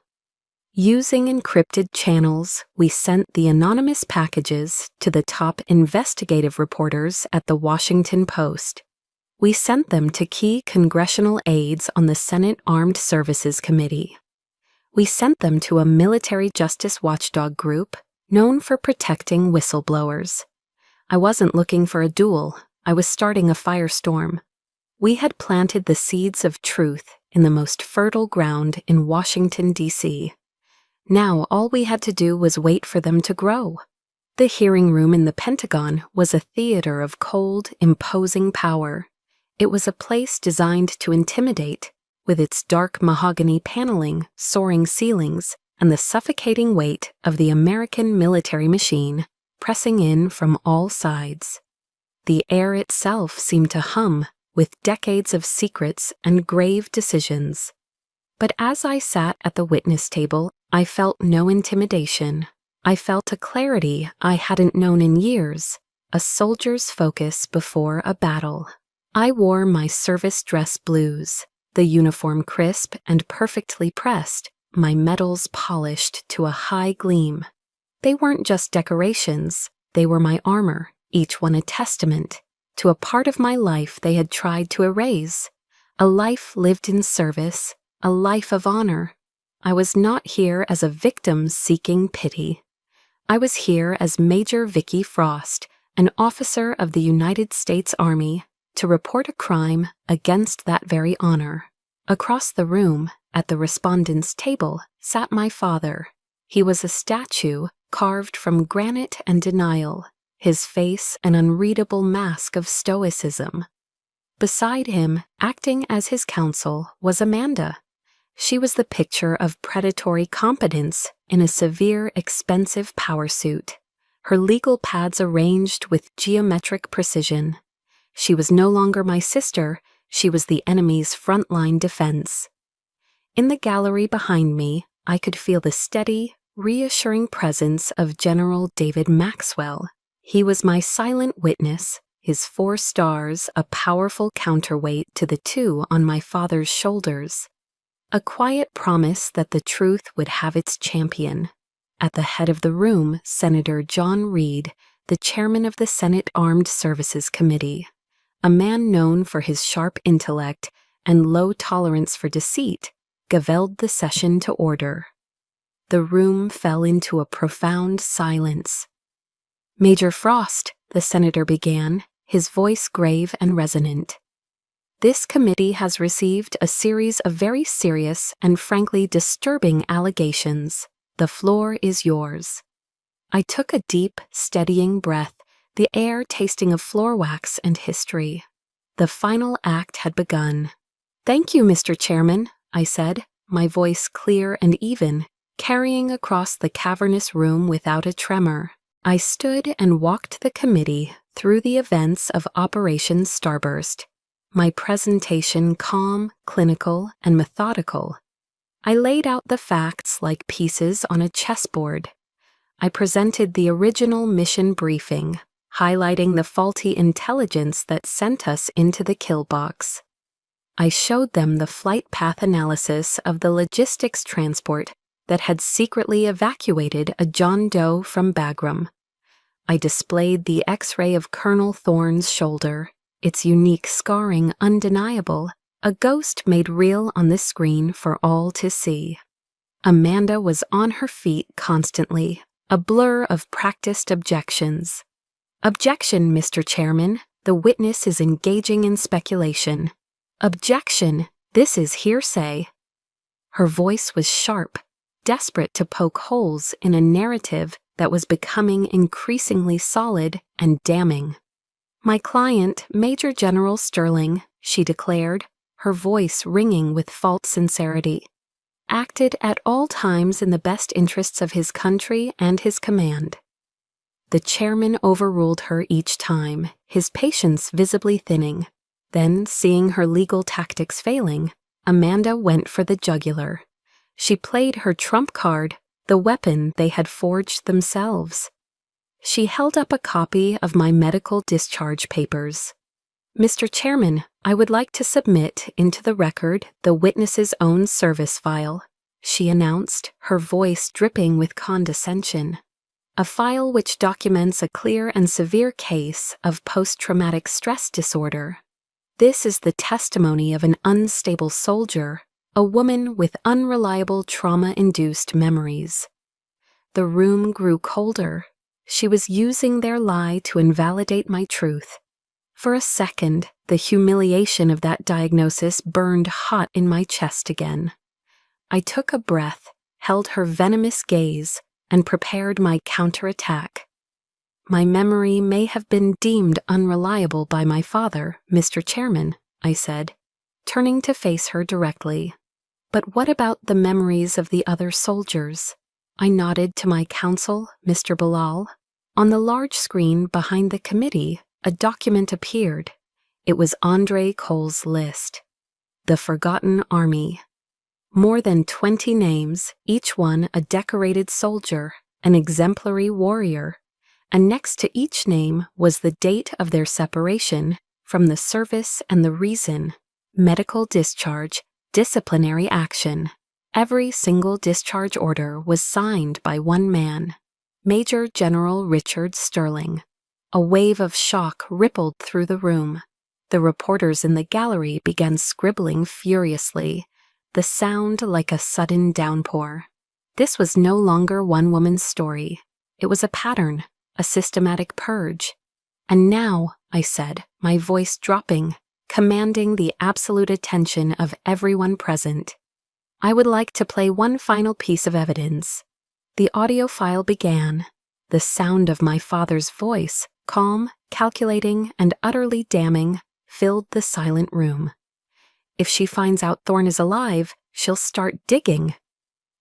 Using encrypted channels, we sent the anonymous packages to the top investigative reporters at the Washington Post. We sent them to key congressional aides on the Senate Armed Services Committee. We sent them to a military justice watchdog group known for protecting whistleblowers. I wasn't looking for a duel. I was starting a firestorm. We had planted the seeds of truth in the most fertile ground in Washington, D.C. Now all we had to do was wait for them to grow. The hearing room in the Pentagon was a theater of cold, imposing power. It was a place designed to intimidate, with its dark mahogany paneling, soaring ceilings, and the suffocating weight of the American military machine pressing in from all sides. The air itself seemed to hum with decades of secrets and grave decisions. But as I sat at the witness table, I felt no intimidation. I felt a clarity I hadn't known in years, a soldier's focus before a battle. I wore my service dress blues, the uniform crisp and perfectly pressed, my medals polished to a high gleam. They weren't just decorations, they were my armor, each one a testament to a part of my life they had tried to erase, a life lived in service, a life of honor. I was not here as a victim seeking pity. I was here as Major Vicky Frost, an officer of the United States Army, to report a crime against that very honor. Across the room, at the respondent's table, sat my father. He was a statue carved from granite and denial, his face an unreadable mask of stoicism. Beside him, acting as his counsel, was Amanda. She was the picture of predatory competence in a severe, expensive power suit, her legal pads arranged with geometric precision. She was no longer my sister, she was the enemy's frontline defense. In the gallery behind me, I could feel the steady, reassuring presence of General David Maxwell. He was my silent witness, his 4 stars a powerful counterweight to the 2 on my father's shoulders. A quiet promise that the truth would have its champion. At the head of the room, Senator John Reed, the chairman of the Senate Armed Services Committee, a man known for his sharp intellect and low tolerance for deceit, gavelled the session to order. The room fell into a profound silence. "Major Frost," the senator began, his voice grave and resonant. "This committee has received a series of very serious and frankly disturbing allegations. The floor is yours." I took a deep, steadying breath, the air tasting of floor wax and history. The final act had begun. "Thank you, Mr. Chairman," I said, my voice clear and even, carrying across the cavernous room without a tremor. I stood and walked the committee through the events of Operation Starburst, my presentation calm, clinical, and methodical. I laid out the facts like pieces on a chessboard. I presented the original mission briefing, highlighting the faulty intelligence that sent us into the kill box. I showed them the flight path analysis of the logistics transport that had secretly evacuated a John Doe from Bagram. I displayed the X-ray of Colonel Thorne's shoulder, its unique scarring undeniable, a ghost made real on the screen for all to see. Amanda was on her feet constantly, a blur of practiced objections. "Objection, Mr. Chairman, the witness is engaging in speculation. Objection, this is hearsay." Her voice was sharp, desperate to poke holes in a narrative that was becoming increasingly solid and damning. "My client, Major General Sterling," she declared, her voice ringing with false sincerity, "acted at all times in the best interests of his country and his command." The chairman overruled her each time, his patience visibly thinning. Then, seeing her legal tactics failing, Amanda went for the jugular. She played her trump card, the weapon they had forged themselves. She held up a copy of my medical discharge papers. "Mr. Chairman, I would like to submit into the record the witness's own service file," she announced, her voice dripping with condescension. "A file which documents a clear and severe case of post-traumatic stress disorder. This is the testimony of an unstable soldier, a woman with unreliable trauma-induced memories." The room grew colder. She was using their lie to invalidate my truth. For a second, the humiliation of that diagnosis burned hot in my chest again. I took a breath, held her venomous gaze, and prepared my counterattack. "My memory may have been deemed unreliable by my father, Mr. Chairman," I said, turning to face her directly. "But what about the memories of the other soldiers?" I nodded to my counsel, Mr. Bilal. On the large screen behind the committee, a document appeared. It was Andre Cole's list. The Forgotten Army. More than 20 names, each one a decorated soldier, an exemplary warrior, and next to each name was the date of their separation from the service and the reason: medical discharge, disciplinary action. Every single discharge order was signed by one man, Major General Richard Sterling. A wave of shock rippled through the room. The reporters in the gallery began scribbling furiously, the sound like a sudden downpour. This was no longer one woman's story. It was a pattern, a systematic purge. "And now," I said, my voice dropping, commanding the absolute attention of everyone present, "I would like to play one final piece of evidence." The audio file began. The sound of my father's voice, calm, calculating, and utterly damning, filled the silent room. "If she finds out Thorne is alive, she'll start digging."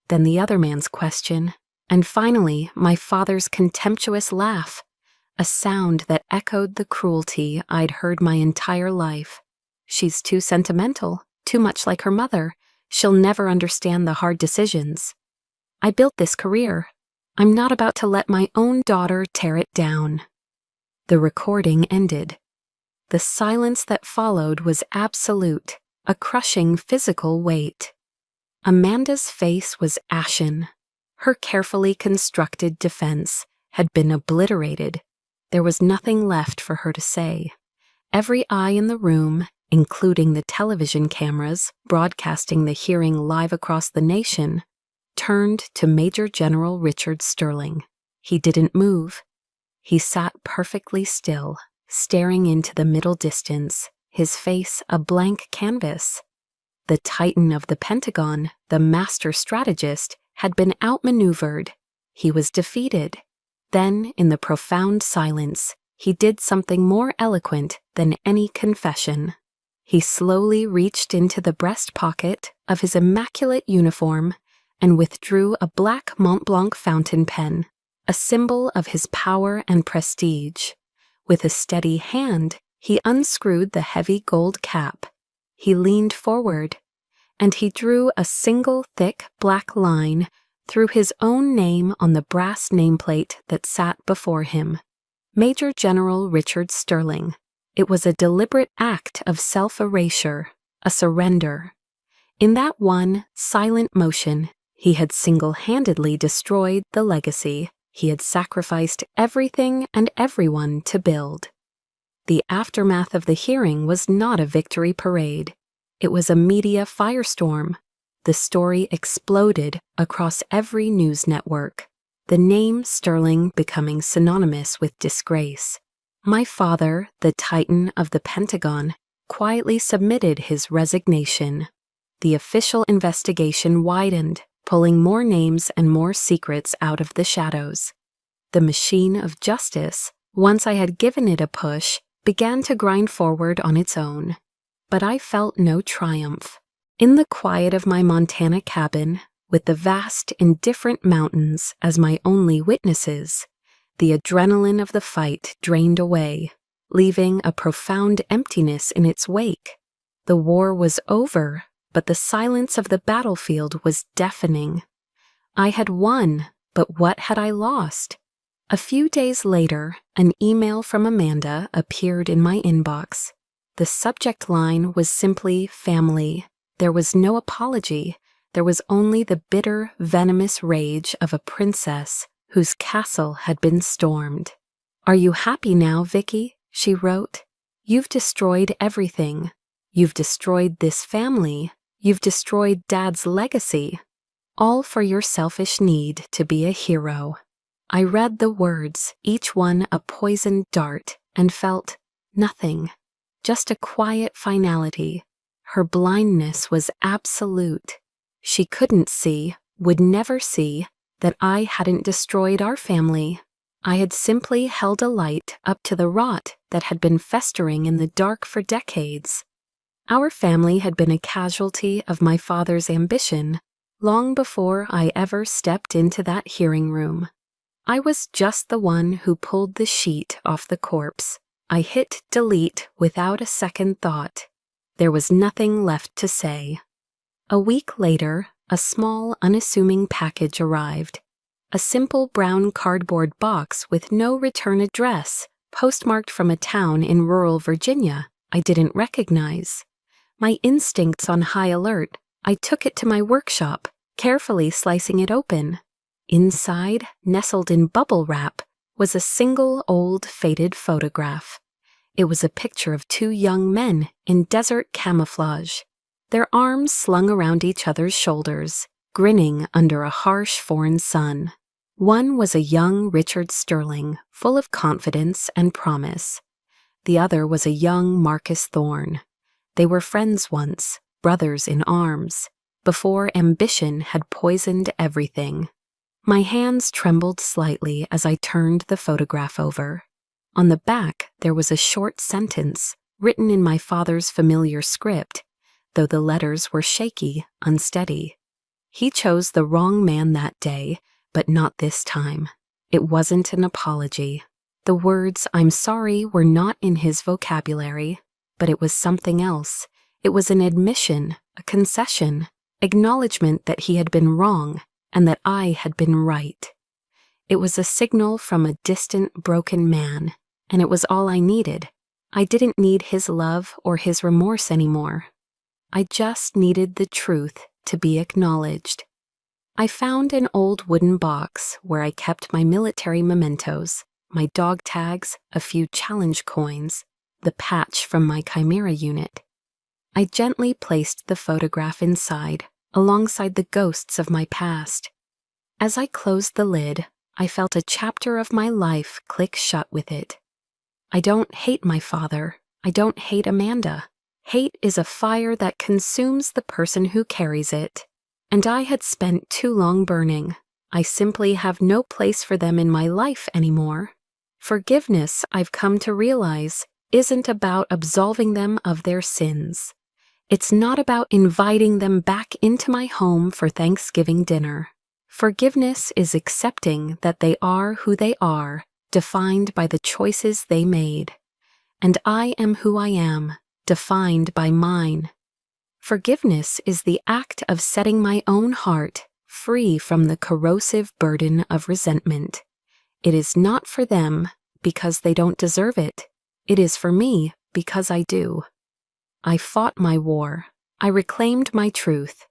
Then the other man's question, and finally my father's contemptuous laugh, a sound that echoed the cruelty I'd heard my entire life. "She's too sentimental, too much like her mother. She'll never understand the hard decisions. I built this career. I'm not about to let my own daughter tear it down." The recording ended. The silence that followed was absolute, a crushing physical weight. Amanda's face was ashen. Her carefully constructed defense had been obliterated. There was nothing left for her to say. Every eye in the room, including the television cameras broadcasting the hearing live across the nation, turned to Major General Richard Sterling. He didn't move. He sat perfectly still, staring into the middle distance, his face a blank canvas. The titan of the Pentagon, the master strategist, had been outmaneuvered. He was defeated. Then, in the profound silence, he did something more eloquent than any confession. He slowly reached into the breast pocket of his immaculate uniform and withdrew a black Mont Blanc fountain pen, a symbol of his power and prestige. With a steady hand, he unscrewed the heavy gold cap. He leaned forward, and he drew a single thick black line through his own name on the brass nameplate that sat before him. Major General Richard Sterling. It was a deliberate act of self-erasure, a surrender. In that one silent motion, he had single-handedly destroyed the legacy he had sacrificed everything and everyone to build. The aftermath of the hearing was not a victory parade. It was a media firestorm. The story exploded across every news network, the name Sterling becoming synonymous with disgrace. My father, the titan of the Pentagon, quietly submitted his resignation. The official investigation widened, pulling more names and more secrets out of the shadows. The machine of justice, once I had given it a push, began to grind forward on its own. But I felt no triumph. In the quiet of my Montana cabin, with the vast, indifferent mountains as my only witnesses, the adrenaline of the fight drained away, leaving a profound emptiness in its wake. The war was over, but the silence of the battlefield was deafening. I had won, but what had I lost? A few days later, an email from Amanda appeared in my inbox. The subject line was simply family. There was no apology. There was only the bitter, venomous rage of a princess whose castle had been stormed. "Are you happy now, Vicky?" she wrote. "You've destroyed everything. You've destroyed this family. You've destroyed Dad's legacy. All for your selfish need to be a hero." I read the words, each one a poisoned dart, and felt nothing. Just a quiet finality. Her blindness was absolute. She couldn't see, would never see, that I hadn't destroyed our family. I had simply held a light up to the rot that had been festering in the dark for decades. Our family had been a casualty of my father's ambition long before I ever stepped into that hearing room. I was just the one who pulled the sheet off the corpse. I hit delete without a second thought. There was nothing left to say. A week later, a small, unassuming package arrived. A simple brown cardboard box with no return address, postmarked from a town in rural Virginia I didn't recognize. My instincts on high alert, I took it to my workshop, carefully slicing it open. Inside, nestled in bubble wrap, was a single old faded photograph. It was a picture of two young men in desert camouflage, their arms slung around each other's shoulders, grinning under a harsh foreign sun. One was a young Richard Sterling, full of confidence and promise. The other was a young Marcus Thorne. They were friends once, brothers in arms, before ambition had poisoned everything. My hands trembled slightly as I turned the photograph over. On the back, there was a short sentence, written in my father's familiar script, though the letters were shaky, unsteady. He chose the wrong man that day, but not this time. It wasn't an apology. The words "I'm sorry" were not in his vocabulary, but it was something else. It was an admission, a concession, acknowledgement that he had been wrong and that I had been right. It was a signal from a distant, broken man, and it was all I needed. I didn't need his love or his remorse anymore. I just needed the truth to be acknowledged. I found an old wooden box where I kept my military mementos, my dog tags, a few challenge coins, the patch from my Chimera unit. I gently placed the photograph inside, alongside the ghosts of my past. As I closed the lid, I felt a chapter of my life click shut with it. I don't hate my father. I don't hate Amanda. Hate is a fire that consumes the person who carries it. And I had spent too long burning. I simply have no place for them in my life anymore. Forgiveness, I've come to realize, isn't about absolving them of their sins. It's not about inviting them back into my home for Thanksgiving dinner. Forgiveness is accepting that they are who they are, defined by the choices they made. And I am who I am, defined by mine. Forgiveness is the act of setting my own heart free from the corrosive burden of resentment. It is not for them because they don't deserve it. It is for me because I do. I fought my war. I reclaimed my truth.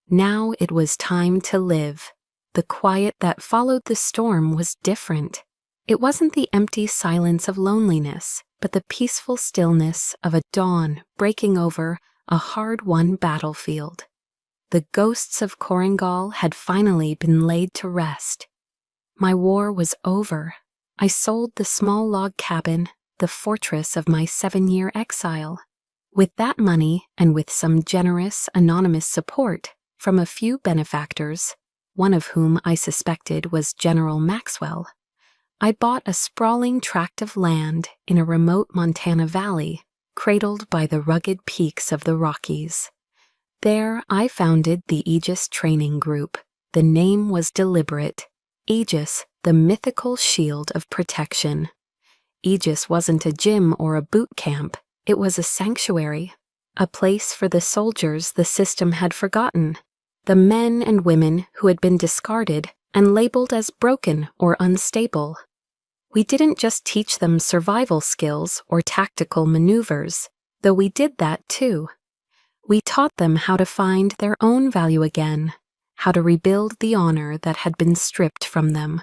Now it was time to live. The quiet that followed the storm was different. It wasn't the empty silence of loneliness, but the peaceful stillness of a dawn breaking over a hard-won battlefield. The ghosts of Korengal had finally been laid to rest. My war was over. I sold the small log cabin, the fortress of my 7-year exile. With that money, and with some generous, anonymous support from a few benefactors, one of whom I suspected was General Maxwell, I bought a sprawling tract of land in a remote Montana valley, cradled by the rugged peaks of the Rockies. There I founded the Aegis Training Group. The name was deliberate. Aegis, the mythical shield of protection. Aegis wasn't a gym or a boot camp. It was a sanctuary, a place for the soldiers the system had forgotten, the men and women who had been discarded and labeled as broken or unstable. We didn't just teach them survival skills or tactical maneuvers, though we did that too. We taught them how to find their own value again, how to rebuild the honor that had been stripped from them.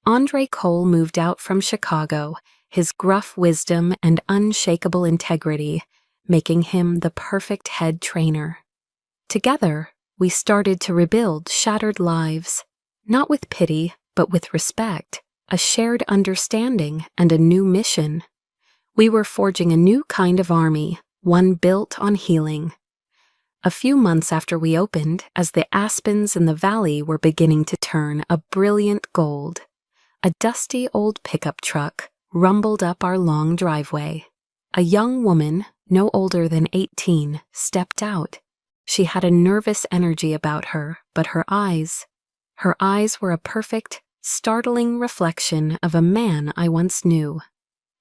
Andre Cole moved out from Chicago, his gruff wisdom and unshakable integrity making him the perfect head trainer. Together, we started to rebuild shattered lives, not with pity, but with respect, a shared understanding, and a new mission. We were forging a new kind of army, one built on healing. A few months after we opened, as the aspens in the valley were beginning to turn a brilliant gold, a dusty old pickup truck rumbled up our long driveway. A young woman, no older than 18, stepped out. She had a nervous energy about her, but her eyes were a perfect, startling reflection of a man I once knew.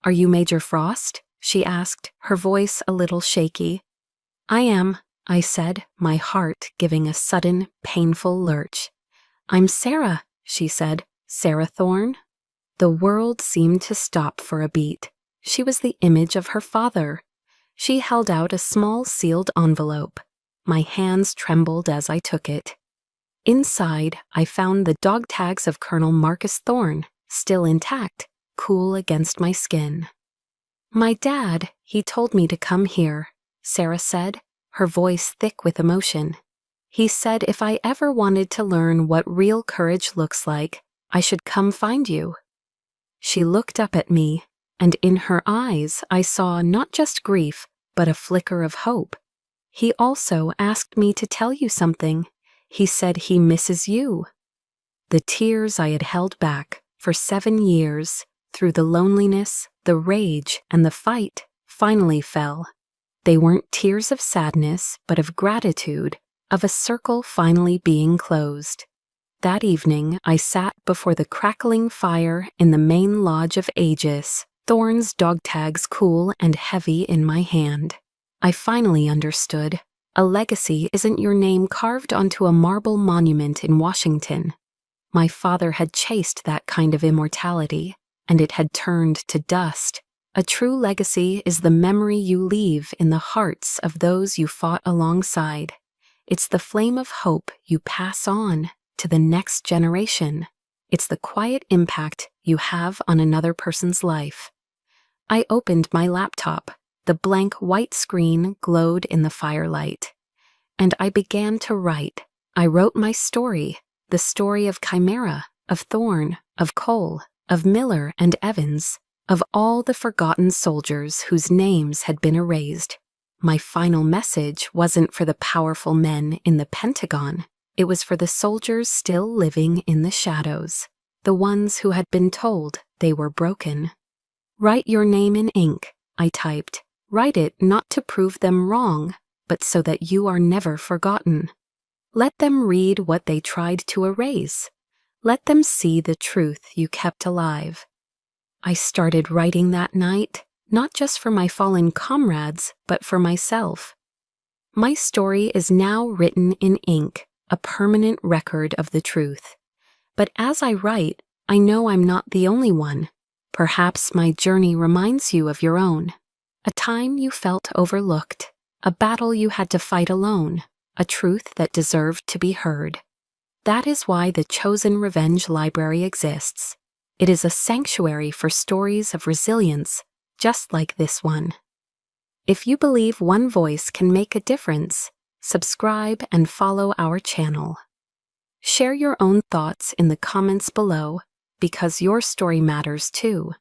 "Are you Major Frost?" she asked, her voice a little shaky. "I am," I said, my heart giving a sudden, painful lurch. "I'm Sarah," she said. "Sarah Thorne?" The world seemed to stop for a beat. She was the image of her father. She held out a small sealed envelope. My hands trembled as I took it. Inside, I found the dog tags of Colonel Marcus Thorne, still intact, cool against my skin. "My dad, he told me to come here," Sarah said, her voice thick with emotion. "He said if I ever wanted to learn what real courage looks like, I should come find you." She looked up at me, and in her eyes I saw not just grief, but a flicker of hope. "He also asked me to tell you something. He said he misses you." The tears I had held back for 7 years, through the loneliness, the rage, and the fight, finally fell. They weren't tears of sadness, but of gratitude, of a circle finally being closed. That evening, I sat before the crackling fire in the main lodge of Aegis, Thorne's dog tags cool and heavy in my hand. I finally understood. A legacy isn't your name carved onto a marble monument in Washington. My father had chased that kind of immortality, and it had turned to dust. A true legacy is the memory you leave in the hearts of those you fought alongside. It's the flame of hope you pass on to the next generation. It's the quiet impact you have on another person's life. I opened my laptop. The blank white screen glowed in the firelight. And I began to write. I wrote my story, the story of Chimera, of Thorn, of Cole, of Miller and Evans, of all the forgotten soldiers whose names had been erased. My final message wasn't for the powerful men in the Pentagon. It was for the soldiers still living in the shadows, the ones who had been told they were broken. Write your name in ink, I typed. Write it not to prove them wrong, but so that you are never forgotten. Let them read what they tried to erase. Let them see the truth you kept alive. I started writing that night, not just for my fallen comrades, but for myself. My story is now written in ink, a permanent record of the truth. But as I write, I know I'm not the only one. Perhaps my journey reminds you of your own. A time you felt overlooked, a battle you had to fight alone, a truth that deserved to be heard. That is why the Chosen Revenge Library exists. It is a sanctuary for stories of resilience, just like this one. If you believe one voice can make a difference, subscribe and follow our channel. Share your own thoughts in the comments below, because your story matters too.